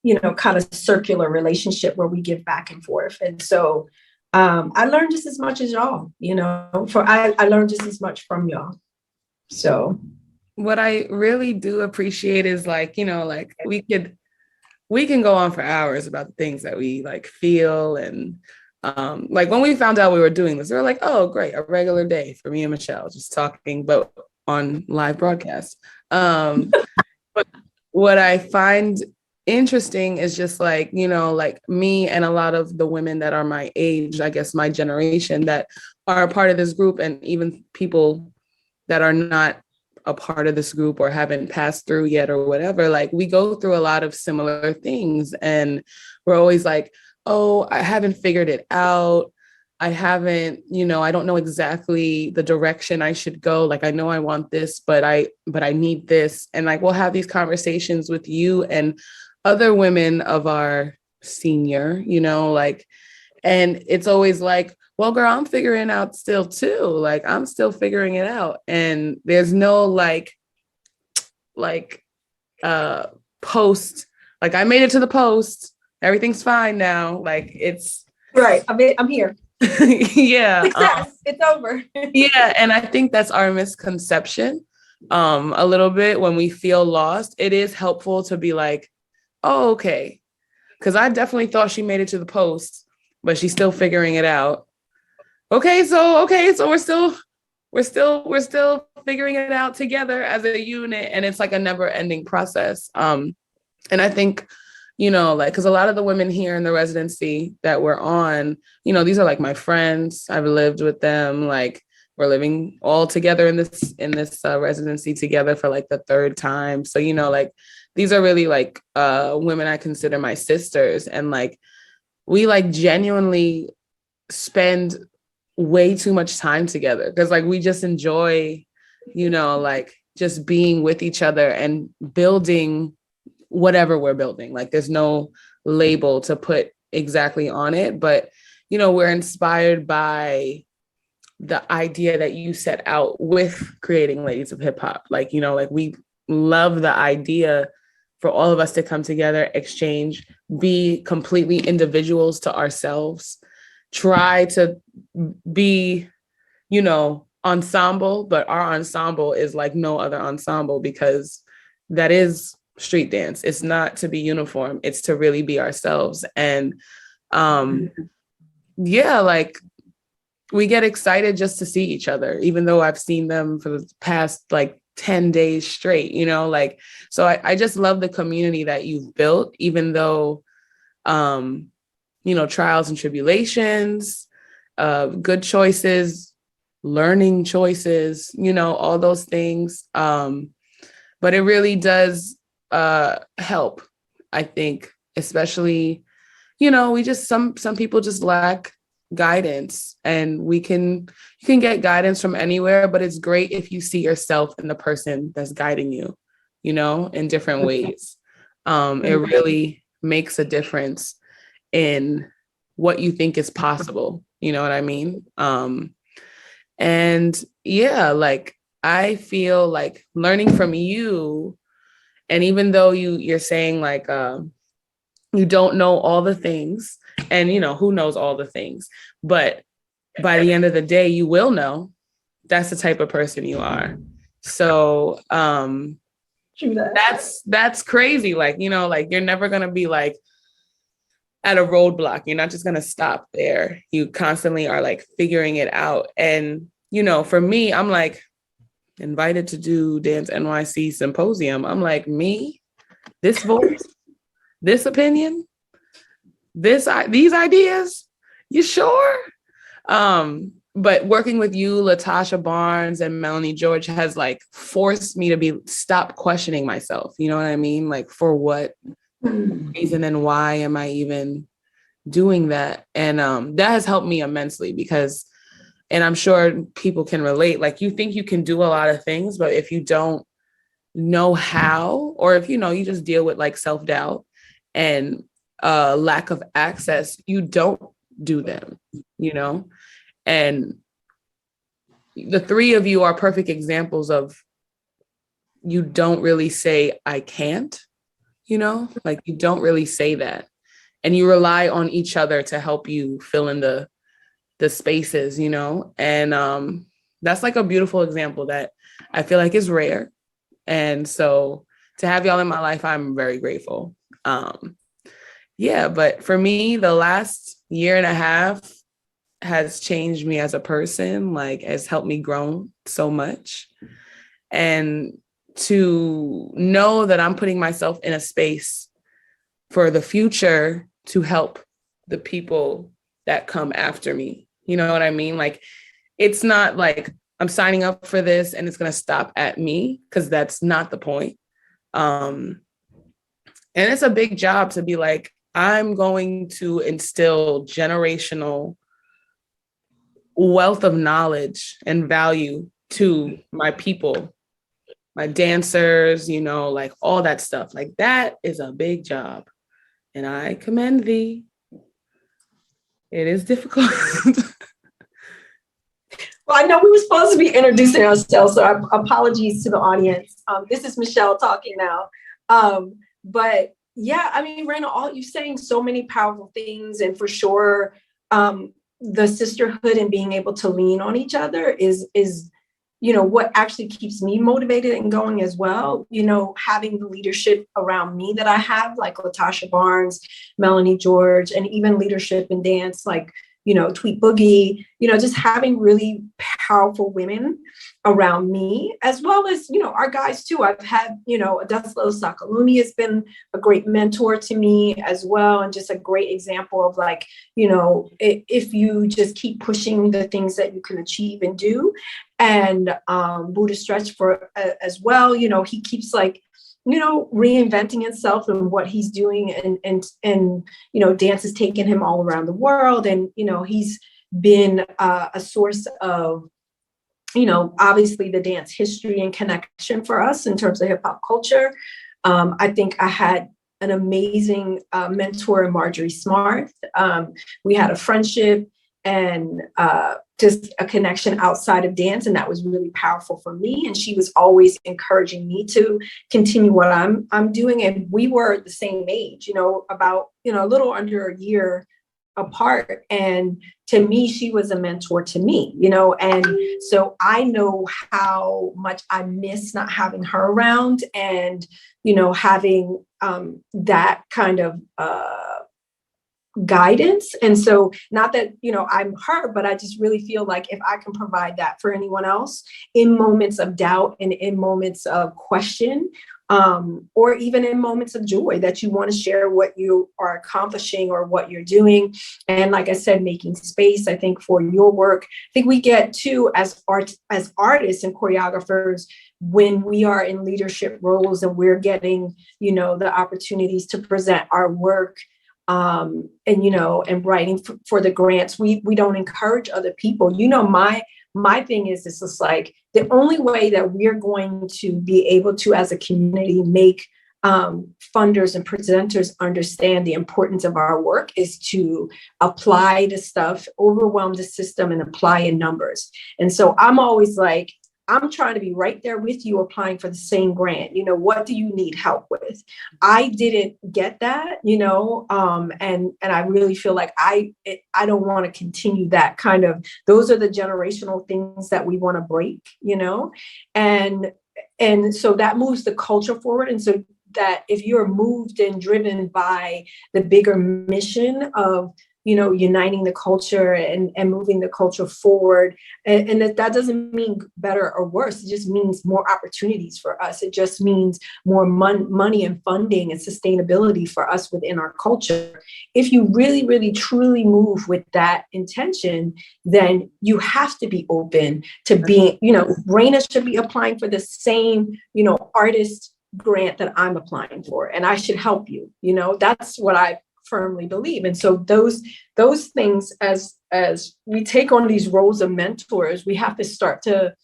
you know, kind of circular relationship where we give back and forth. And so I learned just as much as y'all, you know, I learned just as much from y'all. So what I really do appreciate is, like, you know, like we can go on for hours about the things that we like feel. And like when we found out we were doing this, we were like, oh, great, a regular day for me and Michele, just talking, but on live broadcast. But what I find interesting is just like, you know, like me and a lot of the women that are my age, I guess my generation, that are a part of this group, and even people that are not a part of this group or haven't passed through yet or whatever, like we go through a lot of similar things, and we're always like, oh, I haven't figured it out. I haven't, you know, I don't know exactly the direction I should go. Like, I know I want this, but I need this. And like, we'll have these conversations with you and other women of our senior, you know, like, and it's always like, well, girl, I'm figuring out still too. Like, I'm still figuring it out. And there's no post, like I made it to the post. Everything's fine now. Like, it's right. I'm here. Yeah. Success. It's over. Yeah. And I think that's our misconception. A little bit when we feel lost, it is helpful to be like, oh, okay. Cause I definitely thought she made it to the post, but she's still figuring it out. Okay, so we're still figuring it out together as a unit, and it's like a never ending process. And I think, you know, like, because a lot of the women here in the residency that we're on, you know, these are like my friends. I've lived with them. Like, we're living all together in this residency together for like the third time. So, you know, like, these are really like women I consider my sisters, and like we like genuinely spend way too much time together, because like we just enjoy, you know, like just being with each other and building whatever we're building. Like, there's no label to put exactly on it, but, you know, we're inspired by the idea that you set out with creating Ladies of Hip Hop. Like, you know, like we love the idea for all of us to come together, exchange, be completely individuals to ourselves, try to be, you know, ensemble, but our ensemble is like no other ensemble, because that is street dance. It's not to be uniform. It's to really be ourselves. And yeah, like we get excited just to see each other, even though I've seen them for the past like 10 days straight, you know, like, so I just love the community that you've built, even though, you know, trials and tribulations, good choices, learning choices, you know, all those things. But it really does help, I think, especially, you know, we just, some people just lack guidance, and you can get guidance from anywhere, but it's great if you see yourself in the person that's guiding you, you know, in different ways. It really makes a difference in what you think is possible. You know what I mean? And yeah, like I feel like learning from you, and even though you're saying like you don't know all the things, and you know, who knows all the things, but by the end of the day, you will know. That's the type of person you are. So True that. That's crazy. Like, you know, like you're never going to be like at a roadblock. You're not just going to stop there. You constantly are like figuring it out. And, you know, for me, I'm like invited to do Dance NYC Symposium. I'm like, me, this voice, this opinion, these ideas, you sure? But working with you, LaTasha Barnes and Melanie George has like forced me to stop questioning myself. You know what I mean? Like, for what reason and why am I even doing that? And that has helped me immensely because, and I'm sure people can relate, like you think you can do a lot of things, but if you don't know how, or if, you know, you just deal with like self-doubt and lack of access, you don't do them, you know? And the three of you are perfect examples of you don't really say, I can't, you know, like you don't really say that. And you rely on each other to help you fill in the spaces, you know? And that's like a beautiful example that I feel like is rare. And so to have y'all in my life, I'm very grateful. Yeah, but for me, the last year and a half has changed me as a person, like has helped me grow so much. And to know that I'm putting myself in a space for the future to help the people that come after me. You know what I mean? Like, it's not like I'm signing up for this and it's going to stop at me, because that's not the point. And it's a big job to be like, I'm going to instill generational wealth of knowledge and value to my people, my dancers, you know, like all that stuff. Like, that is a big job. And I commend thee. It is difficult. Well, I know we were supposed to be introducing ourselves, so apologies to the audience. This is Michele talking now. But yeah, I mean, Reyna, you're saying so many powerful things, and for sure, the sisterhood and being able to lean on each other is, you know, what actually keeps me motivated and going as well. You know, having the leadership around me that I have, like LaTasha Barnes, Melanie George, and even leadership in dance, like, you know, Tweet Boogie, you know, just having really powerful women around me, as well as, you know, our guys too. I've had, you know, Adeslo Sakaluni has been a great mentor to me as well. And just a great example of like, you know, if you just keep pushing the things that you can achieve and do. And Buddha Stretch for as well, you know, he keeps like, you know, reinventing himself and what he's doing, and you know, dance has taken him all around the world, and you know, he's been a source of, you know, obviously the dance history and connection for us in terms of hip hop culture. I think I had an amazing mentor in Marjorie Smart. We had a friendship and just a connection outside of dance. And that was really powerful for me. And she was always encouraging me to continue what I'm doing. And we were the same age, you know, about, you know, a little under a year apart. And to me, she was a mentor to me, you know, and so I know how much I miss not having her around, and, you know, having that kind of guidance. And so not that, you know, I'm her, but I just really feel like if I can provide that for anyone else in moments of doubt and in moments of question, or even in moments of joy, that you want to share what you are accomplishing or what you're doing. And like I said, making space, I think, for your work. I think we get to, as artists and choreographers, when we are in leadership roles and we're getting, you know, the opportunities to present our work, and, you know, and writing for the grants, we don't encourage other people. You know, my thing is, it's just like the only way that we're going to be able to, as a community, make funders and presenters understand the importance of our work is to apply the stuff, overwhelm the system, and apply in numbers. And so I'm always like, I'm trying to be right there with you applying for the same grant. You know, what do you need help with? I didn't get that, you know, and I really feel like I don't want to continue that kind of, those are the generational things that we want to break, you know, and And so that moves the culture forward. And so that if you're moved and driven by the bigger mission of, uniting the culture and moving the culture forward, and that doesn't mean better or worse. It just means more opportunities for us. It just means more money and funding and sustainability for us within our culture. If you really, really, truly move with that intention, then you have to be open to being, Reyna should be applying for the same, artist grant that I'm applying for, and I should help you. That's what I firmly believe. And so those things, as we take on these roles of mentors, we have to start to,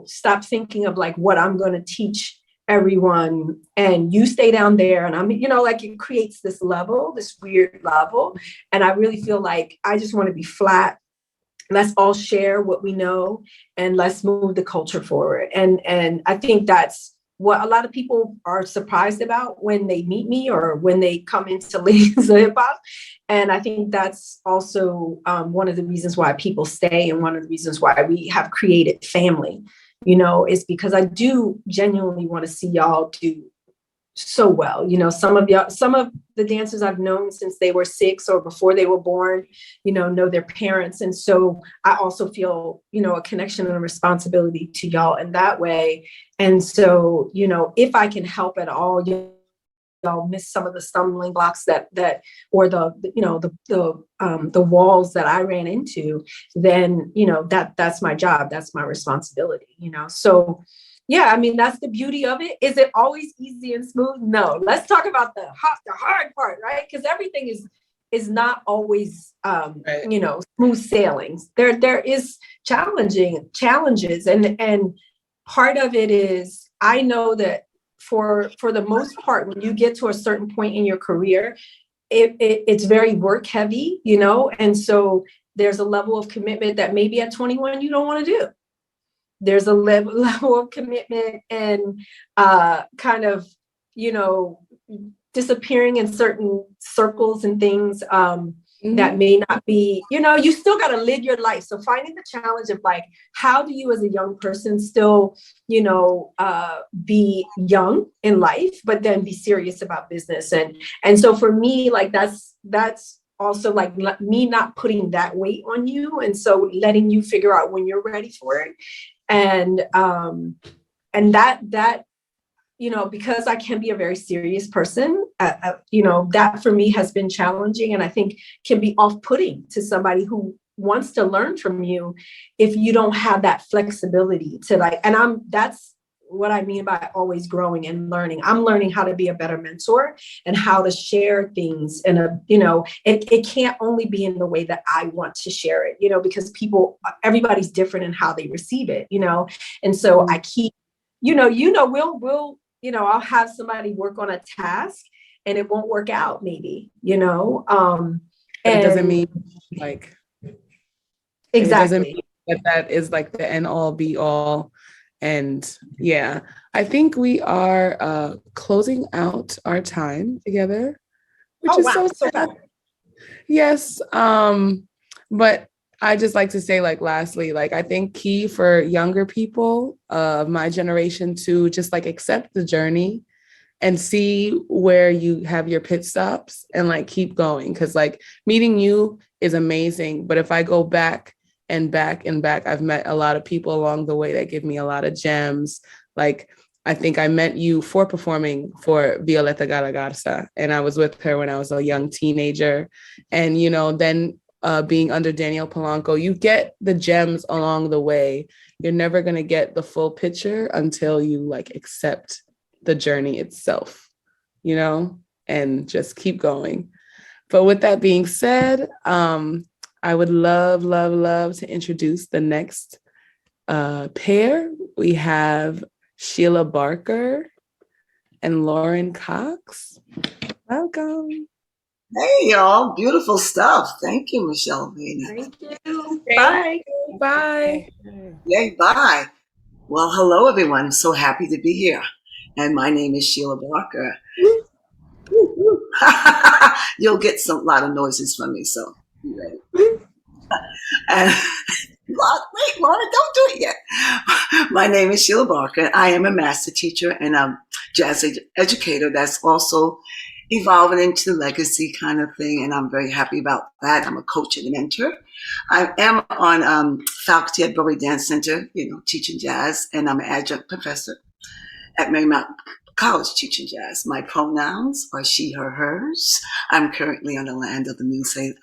stop thinking of like what I'm going to teach everyone and you stay down there. And I'm, like it creates this weird level. And I really feel like I just want to be flat. Let's all share what we know and let's move the culture forward. And I think that's what a lot of people are surprised about when they meet me or when they come into Ladies of Hip Hop. And I think that's also one of the reasons why people stay, and one of the reasons why we have created family, is because I do genuinely want to see y'all do so well. Some of the dancers I've known since they were 6 or before they were born, know their parents. And so I also feel, a connection and a responsibility to y'all in that way. And so, if I can help at all, y'all miss some of the stumbling blocks that or the walls that I ran into, then, that's my job. That's my responsibility, so yeah, I mean, that's the beauty of it. Is it always easy and smooth? No. Let's talk about the hard part, right? Because everything is not always, smooth sailings. There is challenges, and part of it is, I know that for the most part, when you get to a certain point in your career, it's very work heavy, and so there's a level of commitment that maybe at 21 you don't want to do. There's a level of commitment and kind of, disappearing in certain circles and things that may not be, you still got to live your life. So finding the challenge of like, how do you as a young person still, be young in life, but then be serious about business. And so for me, like, that's also like me not putting that weight on you. And so letting you figure out when you're ready for it. And that, because I can be a very serious person, that for me has been challenging, and I think can be off-putting to somebody who wants to learn from you if you don't have that flexibility to like, and that's what I mean by always growing and learning. I'm learning how to be a better mentor and how to share things. And, it can't only be in the way that I want to share it, because everybody's different in how they receive it, and so I keep, we'll, I'll have somebody work on a task and it won't work out maybe, and it doesn't mean like, exactly. It doesn't mean that is like the end all be all. And yeah, I think we are closing out our time together, which is so sad. Yes. But I just like to say, like, lastly, like, I think key for younger people of my generation to just like accept the journey and see where you have your pit stops and like keep going. Cause like meeting you is amazing. But if I go back and back and back, I've met a lot of people along the way that give me a lot of gems. Like, I think I met you for performing for Violeta Garagarza, and I was with her when I was a young teenager. And, then being under Daniel Polanco, you get the gems along the way. You're never going to get the full picture until you like accept the journey itself, and just keep going. But with that being said, I would love, love, love to introduce the next pair. We have Sheila Barker and Lauren Cox. Welcome. Hey, y'all. Beautiful stuff. Thank you, Michele. Thank you. Bye. Bye. Yay, bye. Well, hello, everyone. So happy to be here. And my name is Sheila Barker. You'll get a lot of noises from me, so be ready. And Wait, Laura, don't do it yet. My name is Sheila Barker. I am a master teacher and a jazz educator that's also evolving into legacy kind of thing. And I'm very happy about that. I'm a coach and a mentor. I am on faculty at Broadway Dance Center, teaching jazz, and I'm an adjunct professor at Marymount College teaching jazz. My pronouns are she, her, hers. I'm currently on the land of the Núñez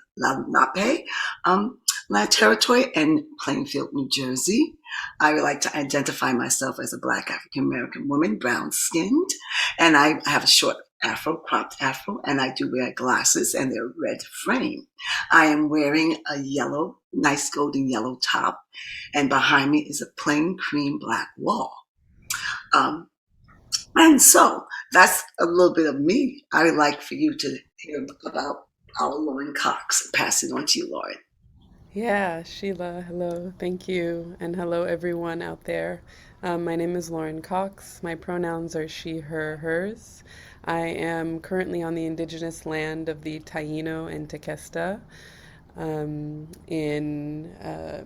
land territory in Plainfield, New Jersey. I would like to identify myself as a Black African American woman, brown skinned, and I have a short afro, cropped afro, and I do wear glasses, and they're red frame. I am wearing a yellow, nice golden yellow top, and behind me is a plain cream black wall. And so that's a little bit of me. I would like for you to hear about our Lauren Cox and pass it on to you, Lauren. Yeah, Sheila, hello, thank you, and hello everyone out there. My name is Lauren Cox. My pronouns are she, her, hers. I am currently on the indigenous land of the Taino and Tequesta in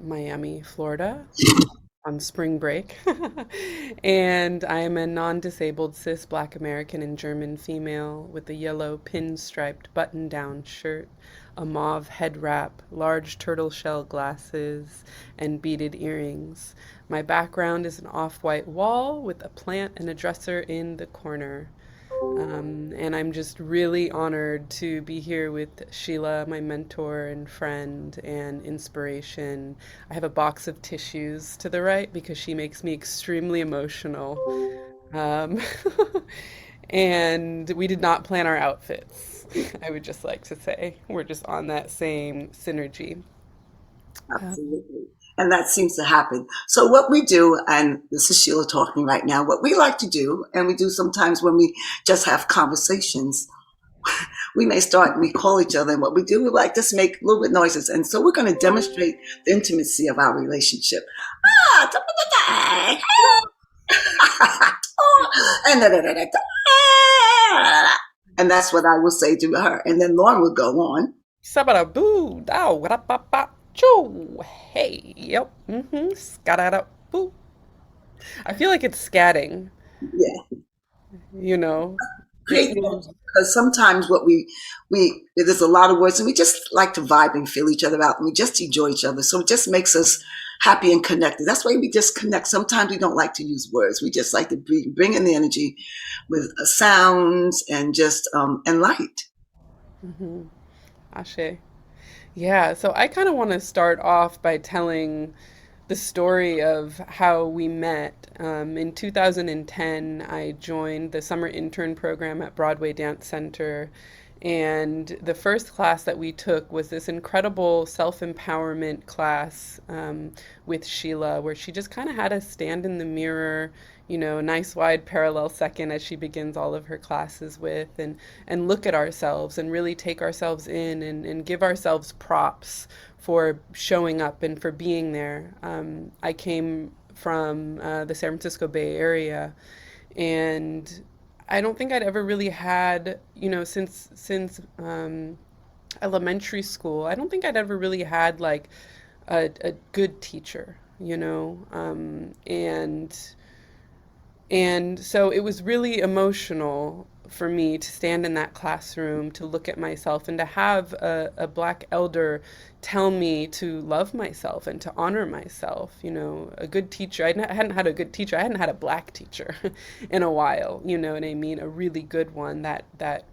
Miami, Florida, on spring break. And I am a non-disabled cis Black American and German female with a yellow pinstriped button-down shirt, a mauve head wrap, large turtle shell glasses, and beaded earrings. My background is an off-white wall with a plant and a dresser in the corner. And I'm just really honored to be here with Sheila, my mentor and friend and inspiration. I have a box of tissues to the right because she makes me extremely emotional. And we did not plan our outfits, I would just like to say. We're just on that same synergy. Absolutely. And that seems to happen. So what we do, and this is Sheila talking right now, what we like to do, and we do sometimes when we just have conversations, we may start and we call each other, and what we do, we like to make a little bit noises. And so we're going to demonstrate the intimacy of our relationship. And that's what I will say to her. And then Lauren will go on. Sabada-boo, dow, ra-pa-pa, choo, hey, yep, scada-da-boo. I feel like it's scatting. Yeah. Because sometimes what there's a lot of words, and we just like to vibe and feel each other out, and we just enjoy each other. So it just makes us happy and connected. That's why we just connect. Sometimes we don't like to use words. We just like to bring in the energy with sounds and just and light. Ashe. Yeah, so I kind of want to start off by telling the story of how we met. In 2010, I joined the summer intern program at Broadway Dance Center. And the first class that we took was this incredible self-empowerment class with Sheila, where she just kind of had us stand in the mirror, a nice wide parallel second as she begins all of her classes with, and look at ourselves and really take ourselves in and give ourselves props for showing up and for being there. I came from the San Francisco Bay Area, and I don't think I'd ever really had, since elementary school, I don't think I'd ever really had like a good teacher, and so it was really emotional for me to stand in that classroom, to look at myself, and to have a Black elder tell me to love myself and to honor myself. A good teacher. I hadn't had a good teacher. I hadn't had a Black teacher in a while. You know what I mean? A really good one that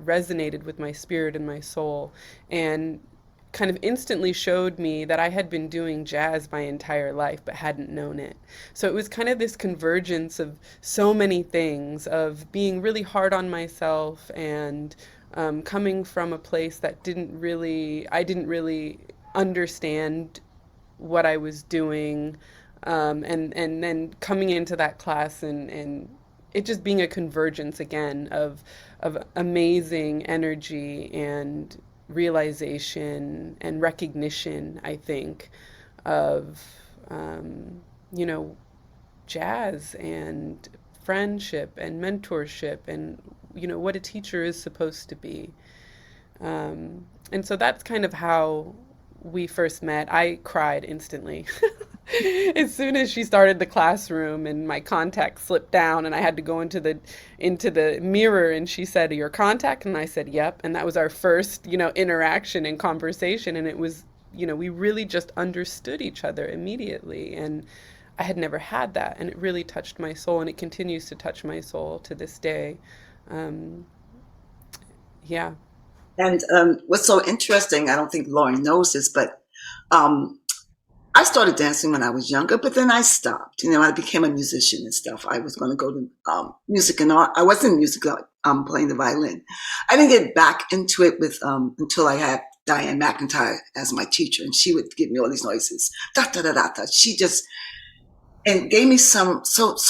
resonated with my spirit and my soul, and kind of instantly showed me that I had been doing jazz my entire life but hadn't known it. So it was kind of this convergence of so many things, of being really hard on myself and coming from a place that I didn't really understand what I was doing, and then coming into that class and it just being a convergence again of amazing energy and realization and recognition, I think, of jazz and friendship and mentorship and what a teacher is supposed to be. And so that's kind of how we first met. I cried instantly. As soon as she started the classroom and my contact slipped down and I had to go into the mirror and she said, "Your contact?" And I said, "Yep." And that was our first, interaction and conversation. And it was, we really just understood each other immediately. And I had never had that. And it really touched my soul, and it continues to touch my soul to this day. Um, yeah. And what's so interesting, I don't think Lauren knows this, but um, I started dancing when I was younger, but then I stopped. I became a musician and stuff. I was going to go to music and art. I wasn't in music, playing the violin. I didn't get back into it until I had Diane McIntyre as my teacher, and she would give me all these noises. Da da da da da. She just and gave me so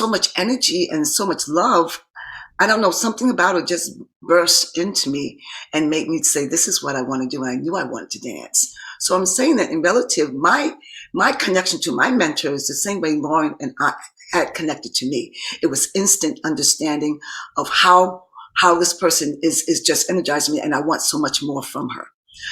much energy and so much love. I don't know, something about it just burst into me and made me say, this is what I want to do. And I knew I wanted to dance. So I'm saying that in relative, my connection to my mentor is the same way Lauren and I had connected to me. It was instant understanding of how this person is just energizing me, and I want so much more from her.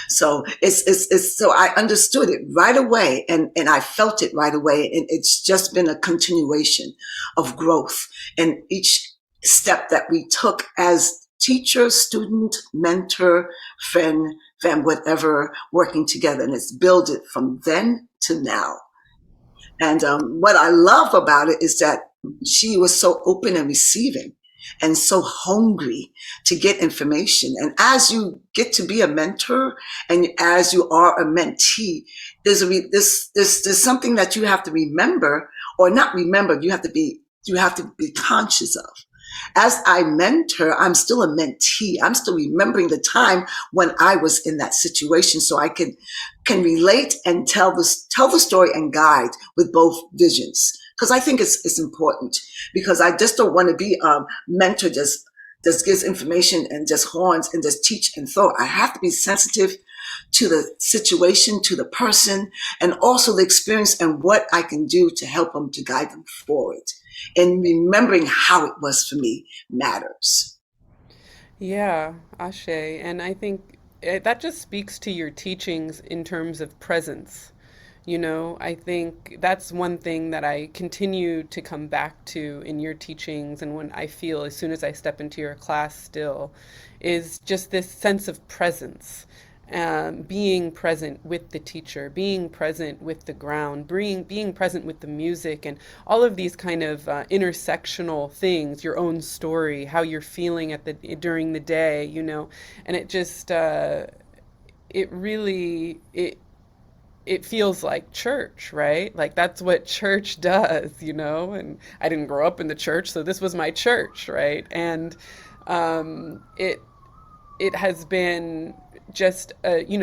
So so I understood it right away, and I felt it right away. And it's just been a continuation of growth. And each step that we took as teacher, student, mentor, friend, whatever, working together. And it's built it from then to now. And what I love about it is that she was so open and receiving and so hungry to get information. And as you get to be a mentor and as you are a mentee, there's something that you have to remember, or not remember, you have to be conscious of. As I mentor, I'm still a mentee. I'm still remembering the time when I was in that situation, so I can relate and tell the story and guide with both visions. Because I think it's important, because I just don't want to be a mentor just gives information and just horns and just teach and throw. I have to be sensitive to the situation, to the person, and also the experience and what I can do to help them, to guide them forward. And remembering how it was for me matters. Yeah, Ashe. And I think that just speaks to your teachings in terms of presence. I think that's one thing that I continue to come back to in your teachings, and when I feel as soon as I step into your class still, is just this sense of presence. Being present with the teacher, being present with the ground, being present with the music, and all of these kind of intersectional things, your own story, how you're feeling during the day, and it just, it feels like church, right? Like that's what church does, and I didn't grow up in the church, so this was my church, right? And it has been just,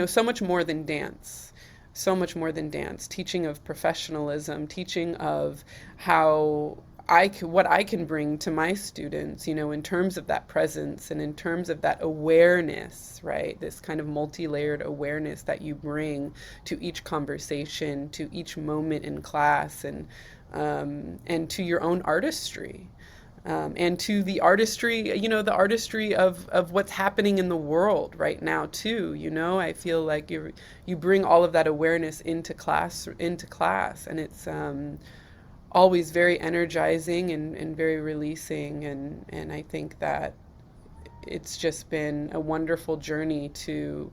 so much more than dance, teaching of professionalism, teaching of how what I can bring to my students, in terms of that presence and in terms of that awareness, right? This kind of multi-layered awareness that you bring to each conversation, to each moment in class, and to your own artistry. And to the artistry, the artistry of what's happening in the world right now too. I feel like you bring all of that awareness into class, and it's always very energizing and very releasing. And I think that it's just been a wonderful journey to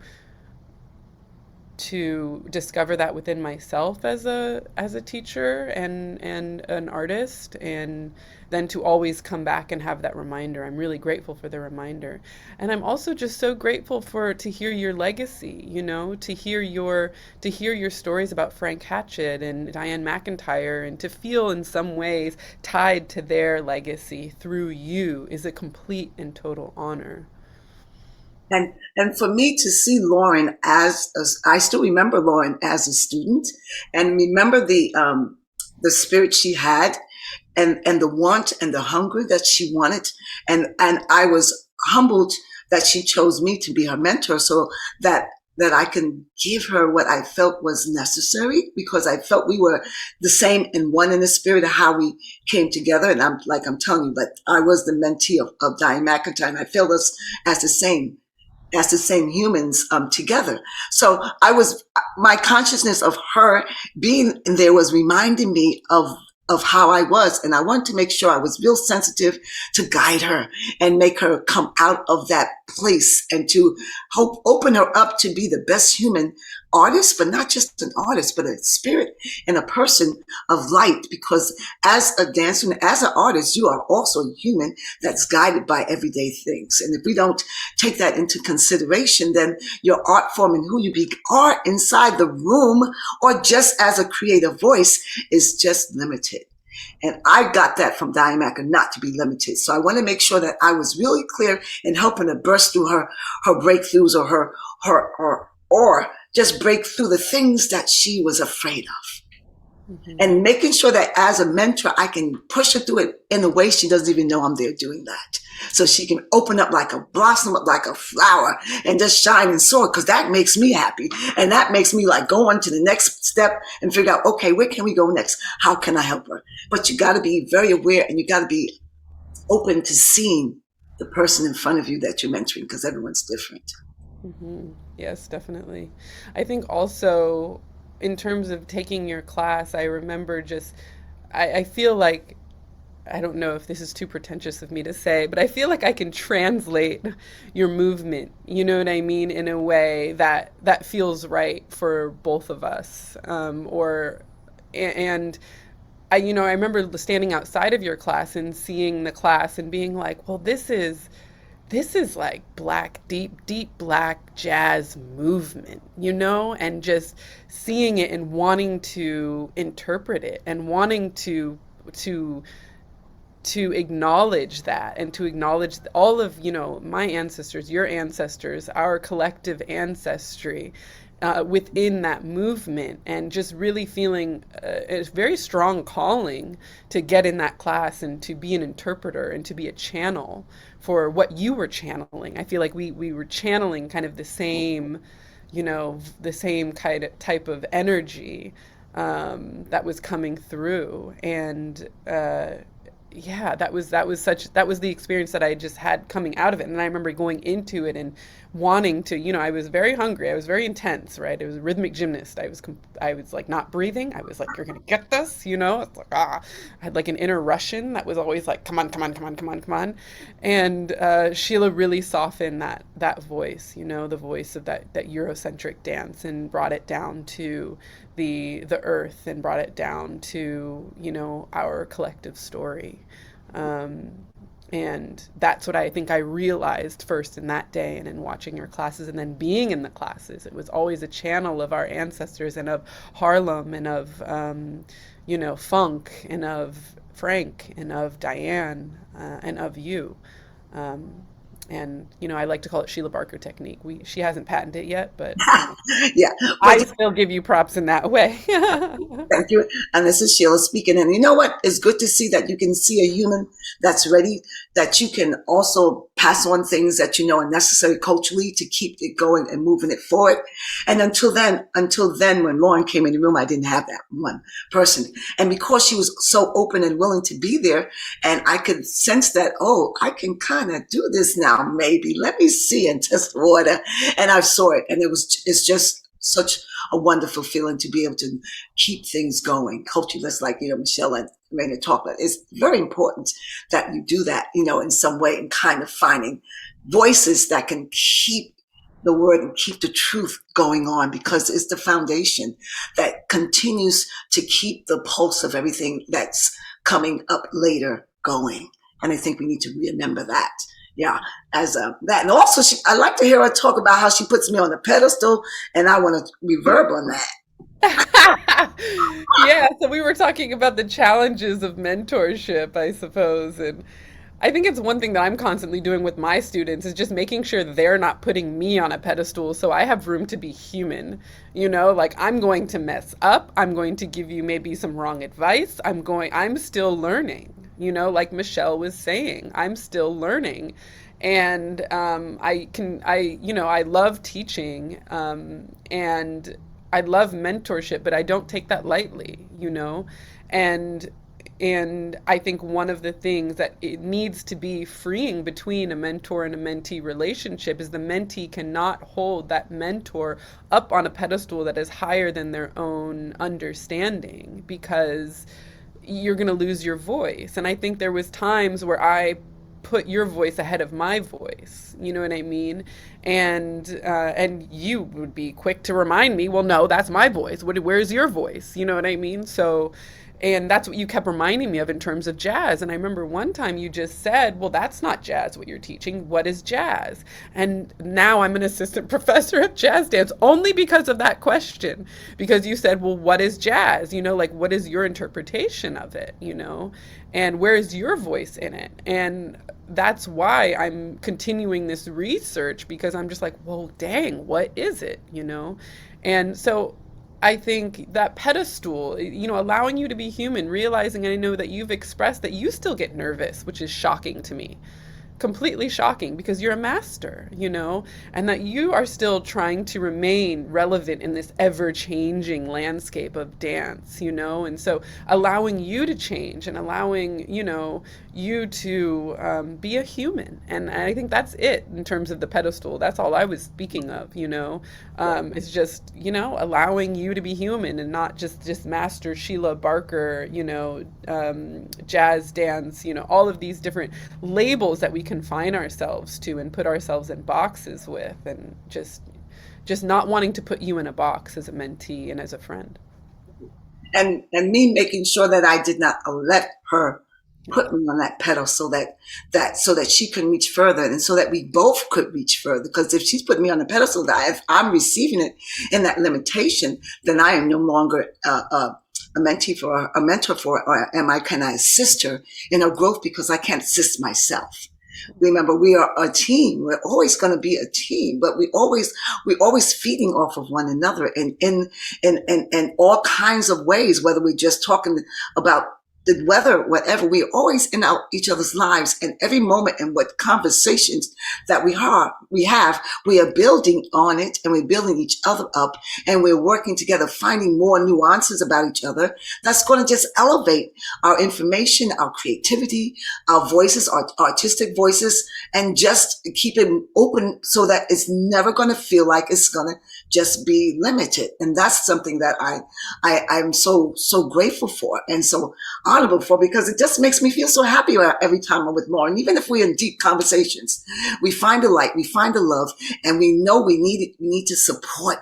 discover that within myself as a teacher and an artist, and then to always come back and have that reminder. I'm really grateful for the reminder. And I'm also just so grateful to hear your legacy, to hear your stories about Frank Hatchett and Diane McIntyre, and to feel in some ways tied to their legacy through you is a complete and total honor. And for me to see Lauren I still remember Lauren as a student, and remember the spirit she had, and the want and the hunger that she wanted, and I was humbled that she chose me to be her mentor, so that I can give her what I felt was necessary, because I felt we were the same and one in the spirit of how we came together. And I'm telling you, but I was the mentee of Diane McIntyre, and I felt us as the same. as the same humans together. So my consciousness of her being there was reminding me of how I was. And I wanted to make sure I was real sensitive to guide her and make her come out of that place and to open her up to be the best human artist, but not just an artist, but a spirit and a person of light. Because as a dancer and as an artist, you are also a human that's guided by everyday things. And if we don't take that into consideration, then your art form and who you are inside the room or just as a creative voice is just limited. And I got that from Diane Macker, not to be limited. So I want to make sure that I was really clear in helping her burst through her breakthroughs or just break through the things that she was afraid of. Mm-hmm. And making sure that as a mentor, I can push her through it in a way she doesn't even know I'm there doing that. So she can open up like a blossom, up like a flower and just shine and soar, because that makes me happy. And that makes me like go on to the next step and figure out, okay, where can we go next? How can I help her? But you got to be very aware and you got to be open to seeing the person in front of you that you're mentoring, because everyone's different. Mm-hmm. Yes, definitely. I think also in terms of taking your class, I remember I feel like, I don't know if this is too pretentious of me to say, but I feel like I can translate your movement, you know what I mean, in a way that feels right for both of us. And I remember standing outside of your class and seeing the class and being like, well, this is like deep black jazz movement, and just seeing it and wanting to interpret it and wanting to acknowledge that and to acknowledge all of, my ancestors, your ancestors, our collective ancestry within that movement, and just really feeling a very strong calling to get in that class and to be an interpreter and to be a channel for what you were channeling. I feel like we were channeling kind of the same, the same type of energy that was coming through. And that was the experience that I just had coming out of it. And I remember going into it and wanting to, I was very hungry. I was very intense, right? It was a rhythmic gymnast. I was like not breathing. I was like, you're going to get this, It's like, I had like an inner Russian that was always like, come on. And Sheila really softened that voice, the voice of that Eurocentric dance, and brought it down to the earth, and brought it down to, our collective story. And that's what I think I realized first in that day and in watching your classes and then being in the classes. It was always a channel of our ancestors and of Harlem and of, funk and of Frank and of Diane and of you. And, I like to call it Sheila Barker technique. She hasn't patented it yet, but yeah, I still give you props in that way. Thank you. And this is Sheila speaking. And you know what? It's good to see that you can see a human that's ready, that you can also pass on things that are necessary culturally to keep it going and moving it forward. And until then, when Lauren came in the room, I didn't have that one person. And because she was so open and willing to be there, and I could sense that, I can kind of do this now, maybe. Let me see and test water. And I saw it. And it's just such a wonderful feeling to be able to keep things going. Culture, just like, Michele and Reyna talked about. It's very important that you do that, in some way, and kind of finding voices that can keep the word and keep the truth going on, because it's the foundation that continues to keep the pulse of everything that's coming up later going. And I think we need to remember that. Yeah, as that. And also, I like to hear her talk about how she puts me on a pedestal, and I want to reverb on that. Yeah, so we were talking about the challenges of mentorship, I suppose. And I think it's one thing that I'm constantly doing with my students is just making sure they're not putting me on a pedestal so I have room to be human. Like, I'm going to mess up. I'm going to give you maybe some wrong advice. I'm still learning. Like Michele was saying, I'm still learning. And I love teaching, and I love mentorship, but I don't take that lightly, and And I think one of the things that it needs to be freeing between a mentor and a mentee relationship is the mentee cannot hold that mentor up on a pedestal that is higher than their own understanding, because you're going to lose your voice. And I think there was times where I put your voice ahead of my voice, you know what I mean? And you would be quick to remind me, well, no, that's my voice. Where's your voice? You know what I mean? So, and that's what you kept reminding me of in terms of jazz. And I remember one time you just said, well, that's not jazz what you're teaching. What is jazz? And now I'm an assistant professor of jazz dance only because of that question. Because you said, well, what is jazz? You know, like, what is your interpretation of it? You know, and where is your voice in it? And that's why I'm continuing this research, because I'm just like, well, dang, what is it? You know? And so I think that pedestal, you know, allowing you to be human, realizing, I know that you've expressed that you still get nervous, which is shocking to me. Completely shocking, because you're a master, you know, and that you are still trying to remain relevant in this ever-changing landscape of dance, you know, and so allowing you to change and allowing, you know, you to be a human. And I think that's it in terms of the pedestal. That's all I was speaking of, you know. It's just, you know, allowing you to be human and not just master Sheila Barker, you know, jazz dance, you know, all of these different labels that we confine ourselves to and put ourselves in boxes with, and just not wanting to put you in a box as a mentee and as a friend. And me making sure that I did not let her put me on that pedestal, so that she can reach further, and so that we both could reach further. Because if she's putting me on the pedestal, that if I'm receiving it in that limitation, then I am no longer a mentee for a mentor for, or can I assist her in her growth, because I can't assist myself. Remember, we are a team. We're always going to be a team, but we're always feeding off of one another in all kinds of ways, whether we're just talking about the weather, whatever. We're always in each other's lives, and every moment and what conversations that we have, we are building on it, and we're building each other up, and we're working together, finding more nuances about each other. That's going to just elevate our information, our creativity, our voices, our artistic voices, and just keep it open so that it's never going to feel like it's going to just be limited. And that's something that I'm so grateful for, and so honorable for, because it just makes me feel so happy every time I'm with Lauren. Even if we're in deep conversations, we find the light, we find the love, and we know we need to support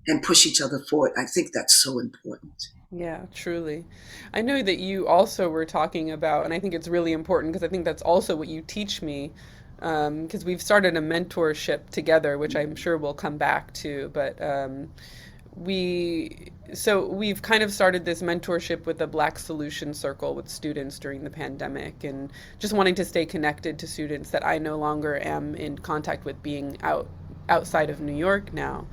and push each other forward. I think that's so important. Yeah, truly. I know that you also were talking about, and I think it's really important, because I think that's also what you teach me, because we've started a mentorship together, which I'm sure we'll come back to, but we've kind of started this mentorship with a Black Solution Circle with students during the pandemic, and just wanting to stay connected to students that I no longer am in contact with, being outside of New York now.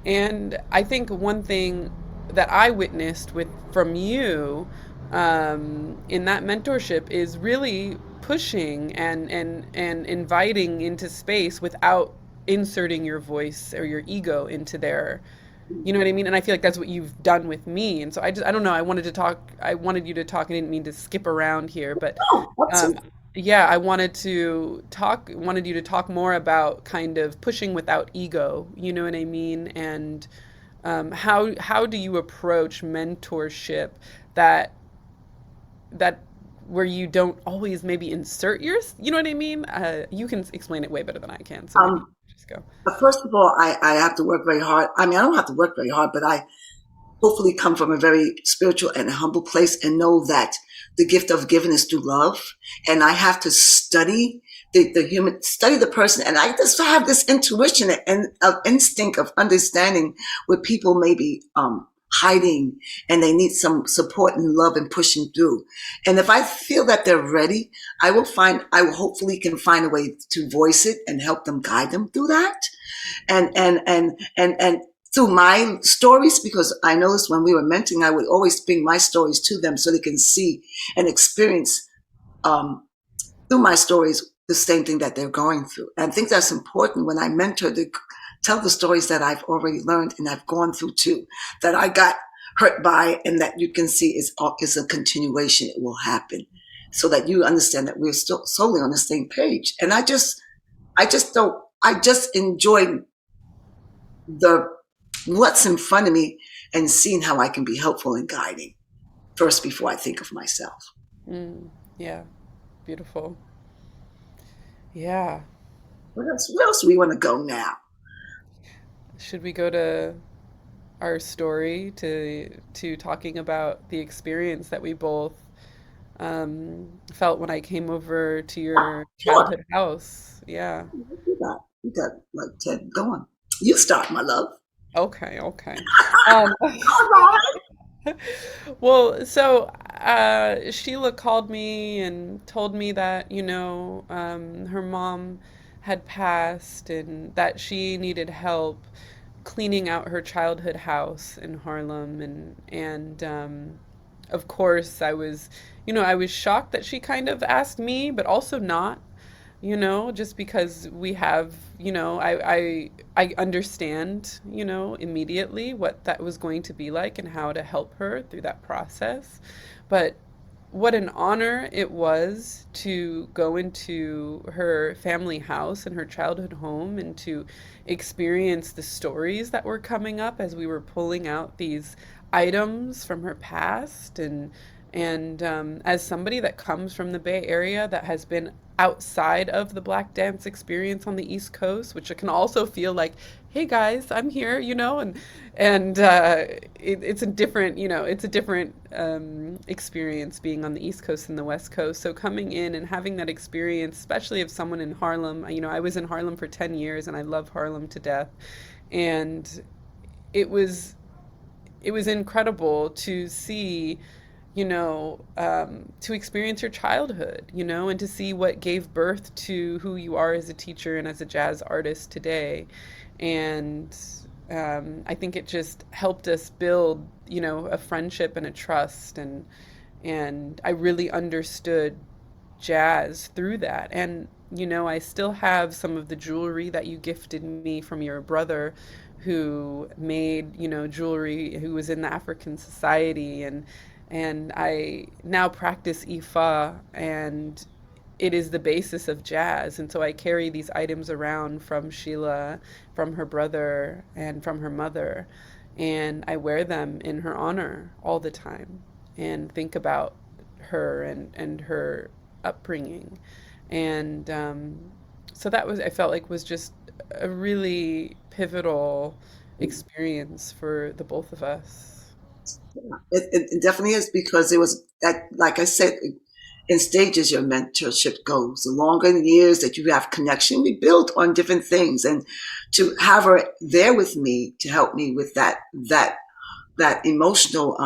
And I think one thing that I witnessed from you in that mentorship is really pushing and inviting into space without inserting your voice or your ego into there. You know what I mean? And I feel like that's what you've done with me. And so I don't know. I wanted you to talk. I didn't mean to skip around here, but yeah, I wanted you to talk more about kind of pushing without ego. You know what I mean? And how do you approach mentorship that where you don't always maybe insert yours? You know what I mean? You can explain it way better than I can. So just go. First of all, I have to work very hard. I mean, I don't have to work very hard, but I hopefully come from a very spiritual and humble place, and know that the gift of giving is through love. And I have to study study the person. And I just have this intuition and instinct of understanding where people may be hiding, and they need some support and love and pushing through. And if I feel that they're ready, I will hopefully can find a way to voice it and help them, guide them through that. And through my stories, because I noticed when we were mentoring, I would always bring my stories to them so they can see and experience through my stories the same thing that they're going through. And I think that's important when I mentor, to tell the stories that I've already learned and I've gone through too, that I got hurt by, and that you can see is a continuation. It will happen, so that you understand that we're still solely on the same page. And I just enjoy the what's in front of me and seeing how I can be helpful and guiding first before I think of myself. Yeah, beautiful. Yeah. Where else do we want to go now? Should we go to our story, to talking about the experience that we both felt when I came over to your childhood house? Yeah. You got like 10. Go on. You start, my love. Okay. All right. Well, so Sheila called me and told me that, her mom had passed and that she needed help cleaning out her childhood house in Harlem. And of course, I was shocked that she kind of asked me, but also not. Just because we have, I understand, immediately what that was going to be like and how to help her through that process. But what an honor it was to go into her family house and her childhood home and to experience the stories that were coming up as we were pulling out these items from her past. And as somebody that comes from the Bay Area that has been outside of the Black dance experience on the East Coast, which it can also feel like, hey guys, I'm here, and it's a different, experience being on the East Coast and the West Coast. So coming in and having that experience, especially of someone in Harlem, I was in Harlem for 10 years and I love Harlem to death. And it was incredible to see, to experience your childhood, and to see what gave birth to who you are as a teacher and as a jazz artist today. And I think it just helped us build, a friendship and a trust. And I really understood jazz through that. And, I still have some of the jewelry that you gifted me from your brother, who made, jewelry, who was in the African Society. And I now practice Ifa, and it is the basis of jazz. And so I carry these items around from Sheila, from her brother, and from her mother. And I wear them in her honor all the time and think about her and her upbringing. And so that I felt like was just a really pivotal experience for the both of us. It definitely is, because it was that, like I said, in stages your mentorship goes. The longer years that you have connection, we build on different things, and to have her there with me to help me with that emotional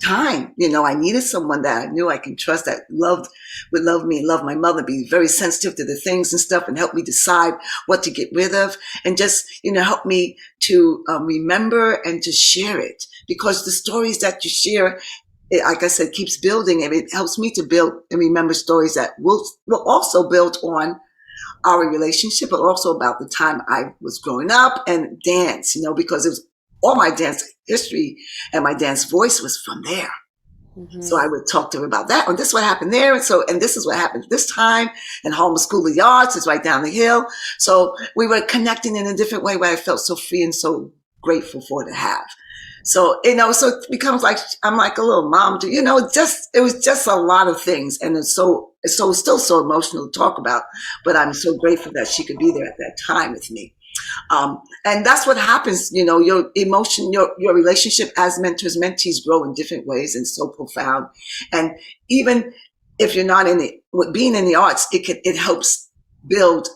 time. I needed someone that I knew I can trust, that would love me and love my mother, be very sensitive to the things and stuff, and help me decide what to get rid of, and just, help me to remember and to share it. Because the stories that you share, like I said, keeps building, and it helps me to build and remember stories that will also build on our relationship, but also about the time I was growing up and dance, because it was all my dance history and my dance voice was from there. Mm-hmm. So I would talk to her about that. And this is what happened there. And this is what happened this time. And Harlem School of the Arts is right down the hill. So we were connecting in a different way, where I felt so free and so grateful for to have. So, so it becomes like, I'm like a little mom to, it was just a lot of things. And it's still so emotional to talk about, but I'm so grateful that she could be there at that time with me. And that's what happens, your emotion, your relationship as mentors, mentees grow in different ways, and so profound. And even if you're not being in the arts, it helps build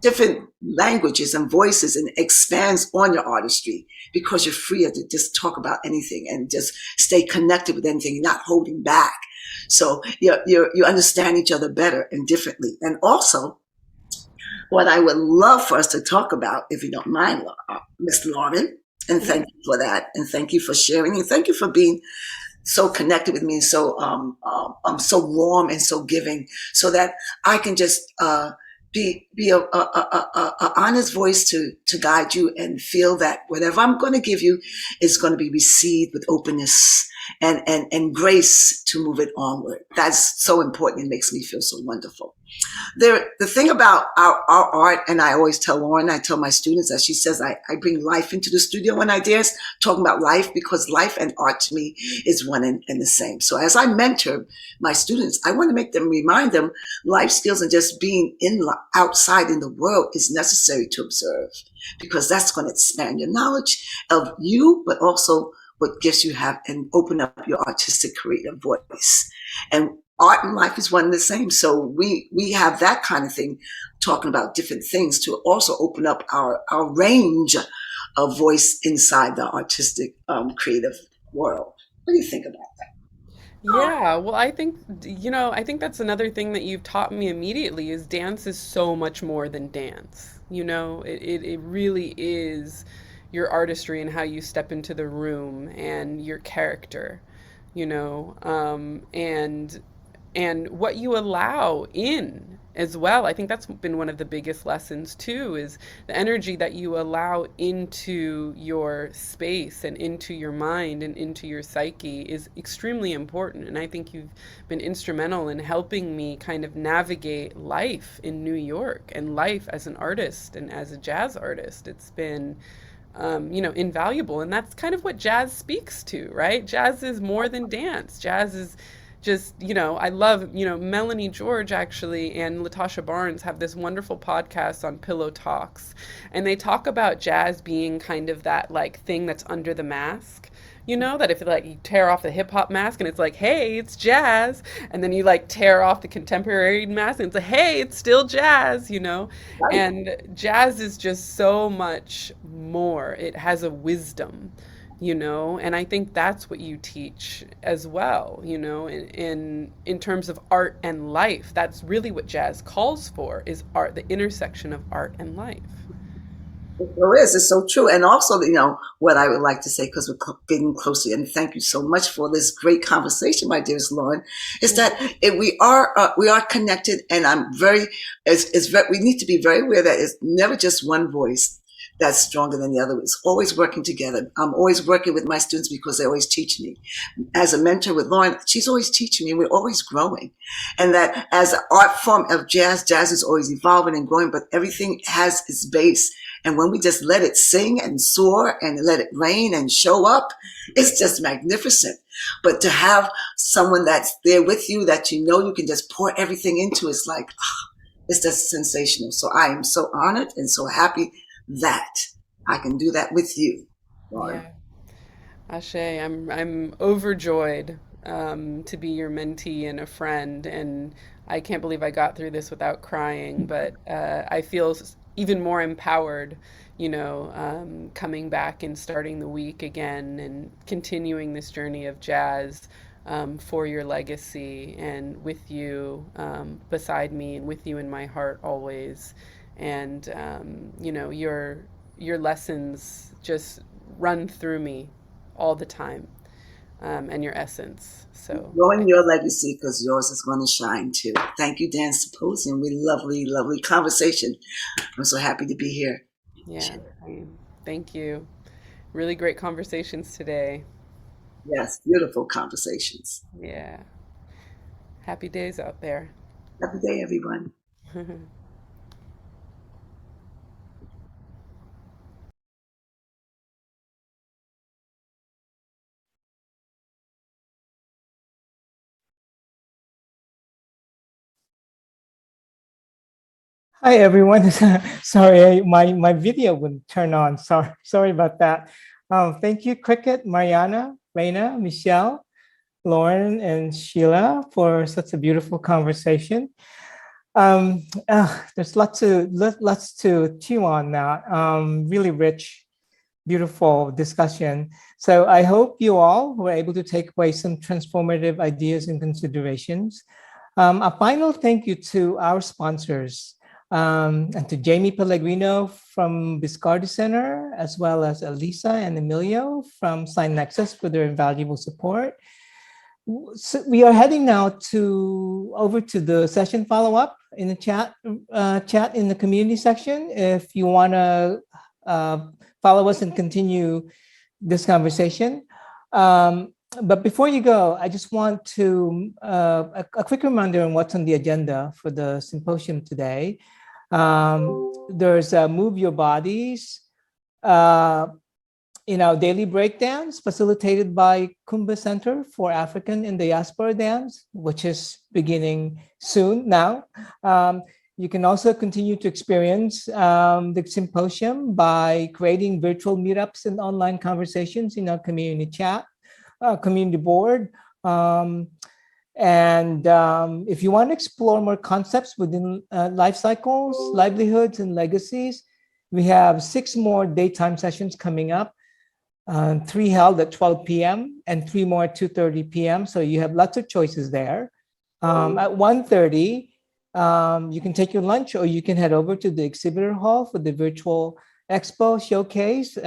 different languages and voices, and expands on your artistry, because you're free to just talk about anything and just stay connected with anything, not holding back. So you understand each other better and differently. And also, what I would love for us to talk about, if you don't mind, Miss Lauren, and thank you for that, and thank you for sharing, and thank you for being so connected with me, and so so warm and so giving, so that I can just be a honest voice to guide you, and feel that whatever I'm going to give you is going to be received with openness and grace to move it onward. That's so important. It makes me feel so wonderful. The thing about our art, and I always tell Lauren, I tell my students, as she says, I bring life into the studio when I dance, talking about life, because life and art to me is one and the same. So as I mentor my students, I want to make them, remind them, life skills and just being outside in the world is necessary to observe, because that's going to expand your knowledge of you, but also what gifts you have, and open up your artistic creative voice. And art and life is one and the same. So we have that kind of thing, talking about different things, to also open up our range of voice inside the artistic, creative world. What do you think about that? Yeah, well, I think, I think that's another thing that you've taught me immediately is dance is so much more than dance. It really is your artistry and how you step into the room and your character, and what you allow in as well. I think that's been one of the biggest lessons too, is the energy that you allow into your space and into your mind and into your psyche is extremely important. And I think you've been instrumental in helping me kind of navigate life in New York and life as an artist and as a jazz artist. It's been invaluable. And that's kind of what jazz speaks to, right? Jazz is more than dance. Jazz is just, I love, Melanie George actually and Latasha Barnes have this wonderful podcast on Pillow Talks. And they talk about jazz being kind of that like thing that's under the mask. That if like you tear off the hip hop mask and it's like, hey, it's jazz. And then you like tear off the contemporary mask and it's like, hey, it's still jazz, And jazz is just so much more. It has a wisdom, and I think that's what you teach as well, in terms of art and life. That's really what jazz calls for, is art, the intersection of art and life. It is. It's so true. And also, what I would like to say, because we're getting closer, and thank you so much for this great conversation, my dearest Lauren, is that we are connected, and I'm we need to be very aware that it's never just one voice that's stronger than the other. It's always working together. I'm always working with my students because they always teach me. As a mentor with Lauren, she's always teaching me. We're always growing. And that as an art form of jazz is always evolving and growing, but everything has its base. And when we just let it sing and soar and let it rain and show up, it's just magnificent. But to have someone that's there with you that you can just pour everything into, it's like, it's just sensational. So I am so honored and so happy that I can do that with you, Lauren. Yeah. Ashe, I'm overjoyed to be your mentee and a friend, and I can't believe I got through this without crying, but I feel even more empowered, coming back and starting the week again and continuing this journey of jazz for your legacy, and with you beside me and with you in my heart always. And your lessons just run through me all the time, and your essence. So growing your legacy, because yours is going to shine too. Thank you, Dance Symposium. We lovely conversation. I'm so happy to be here. Yeah, thank you. Really great conversations today. Yes, beautiful conversations. Yeah. Happy days out there. Happy day, everyone. Hi, everyone. Sorry, my video wouldn't turn on. Sorry about that. Thank you, Cricket, Marianna, Reyna, Michele, Lauren, and Sheila for such a beautiful conversation. There's lots to chew on now. Really rich, beautiful discussion. So I hope you all were able to take away some transformative ideas and considerations. A final thank you to our sponsors, and to Jamie Pellegrino from Biscardi Center, as well as Elisa and Emilio from Sign Nexus for their invaluable support. So we are heading now over to the session follow-up in the chat in the community section. If you want to follow us and continue this conversation. But before you go, I just want to a quick reminder on what's on the agenda for the symposium today. There's Move Your Bodies, daily breakdance facilitated by Kumba Center for African and Diaspora Dance, which is beginning soon now. You can also continue to experience the symposium by creating virtual meetups and online conversations in our community chat, community board. If you want to explore more concepts within life cycles, livelihoods, and legacies, we have 6 more daytime sessions coming up, 3 held at 12 p.m. and 3 more at 2:30 p.m. So you have lots of choices there. At 1:30, you can take your lunch, or you can head over to the exhibitor hall for the virtual expo showcase.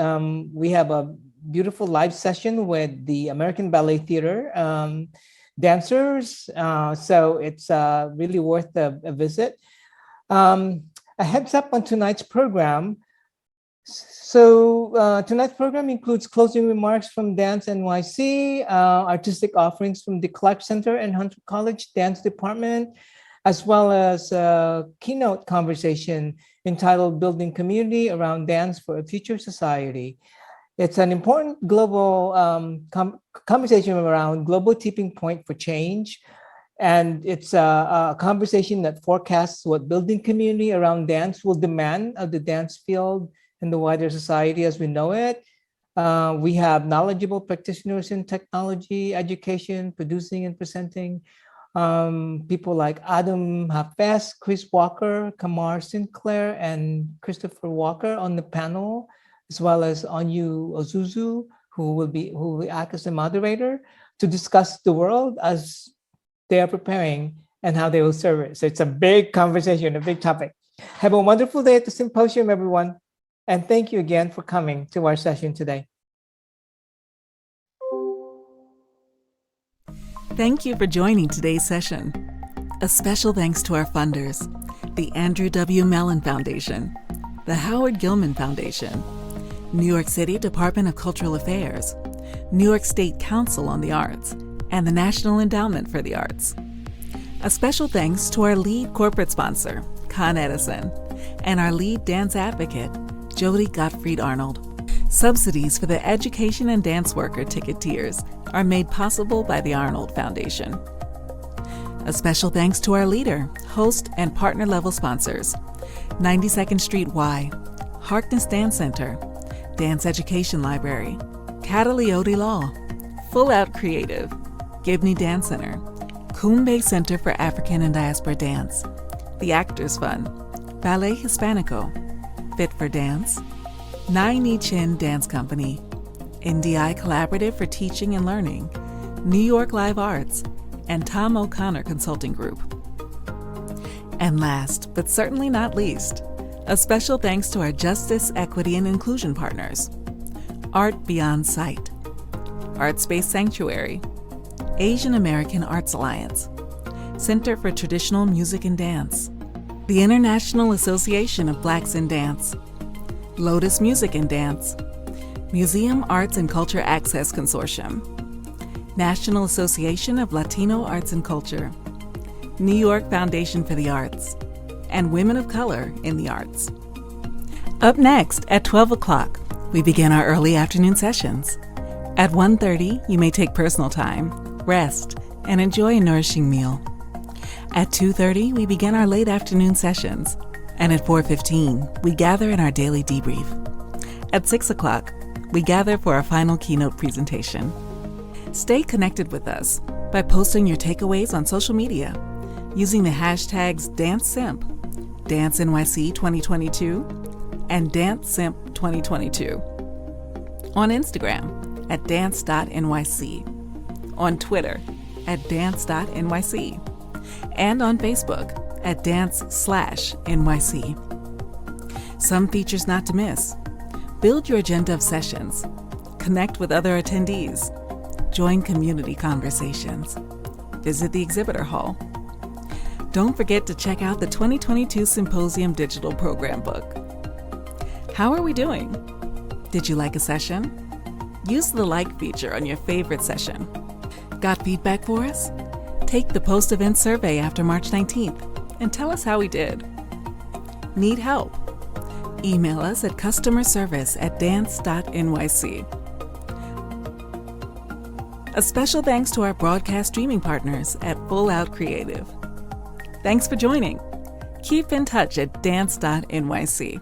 We have a beautiful live session with the American Ballet Theater dancers. So it's really worth a visit. A heads up on tonight's program. So tonight's program includes closing remarks from Dance NYC, artistic offerings from the Clark Center and Hunter College Dance Department, as well as a keynote conversation entitled Building Community Around Dance for a Future Society. It's an important global conversation around global tipping point for change. And it's a conversation that forecasts what building community around dance will demand of the dance field and the wider society as we know it. We have knowledgeable practitioners in technology, education, producing and presenting. People like Adam Hafez, Chris Walker, Kamar Sinclair, and Christopher Walker on the panel, as well as Onyu Ozuzu, who will act as a moderator to discuss the world as they are preparing and how they will serve it. So it's a big conversation, a big topic. Have a wonderful day at the symposium, everyone. And thank you again for coming to our session today. Thank you for joining today's session. A special thanks to our funders, the Andrew W. Mellon Foundation, the Howard Gilman Foundation, New York City Department of Cultural Affairs, New York State Council on the Arts, and the National Endowment for the Arts. A special thanks to our lead corporate sponsor, Con Edison, and our lead dance advocate, Jody Gottfried Arnold. Subsidies for the education and dance worker ticket tiers are made possible by the Arnold Foundation. A special thanks to our leader, host, and partner level sponsors, 92nd Street Y, Harkness Dance Center, Dance Education Library, Cataliotti Law, Full Out Creative, Gibney Dance Center, Kumbay Center for African and Diaspora Dance, the Actors Fund, Ballet Hispanico, Fit for Dance, Nai Ni Chin Dance Company, NDI Collaborative for Teaching and Learning, New York Live Arts, and Tom O'Connor Consulting Group. And last, but certainly not least, a special thanks to our Justice, Equity, and Inclusion partners, Art Beyond Sight, Art Space Sanctuary, Asian American Arts Alliance, Center for Traditional Music and Dance, the International Association of Blacks in Dance, Lotus Music and Dance, Museum Arts and Culture Access Consortium, National Association of Latino Arts and Culture, New York Foundation for the Arts, and Women of Color in the Arts. Up next, at 12 o'clock, we begin our early afternoon sessions. At 1:30, you may take personal time, rest, and enjoy a nourishing meal. At 2:30, we begin our late afternoon sessions, and at 4:15, we gather in our daily debrief. At 6 o'clock, we gather for our final keynote presentation. Stay connected with us by posting your takeaways on social media using the hashtags DanceSimp, DanceNYC 2022, and DanceSimp2022. On Instagram at dance.nyc, on Twitter at dance.nyc, and on Facebook at dance/NYC. Some features not to miss. Build your agenda of sessions. Connect with other attendees. Join community conversations. Visit the exhibitor hall. Don't forget to check out the 2022 Symposium digital program book. How are we doing? Did you like a session? Use the like feature on your favorite session. Got feedback for us? Take the post-event survey after March 19th and tell us how we did. Need help? Email us at customerservice@dance.nyc. A special thanks to our broadcast streaming partners at Full Out Creative. Thanks for joining. Keep in touch at dance.nyc.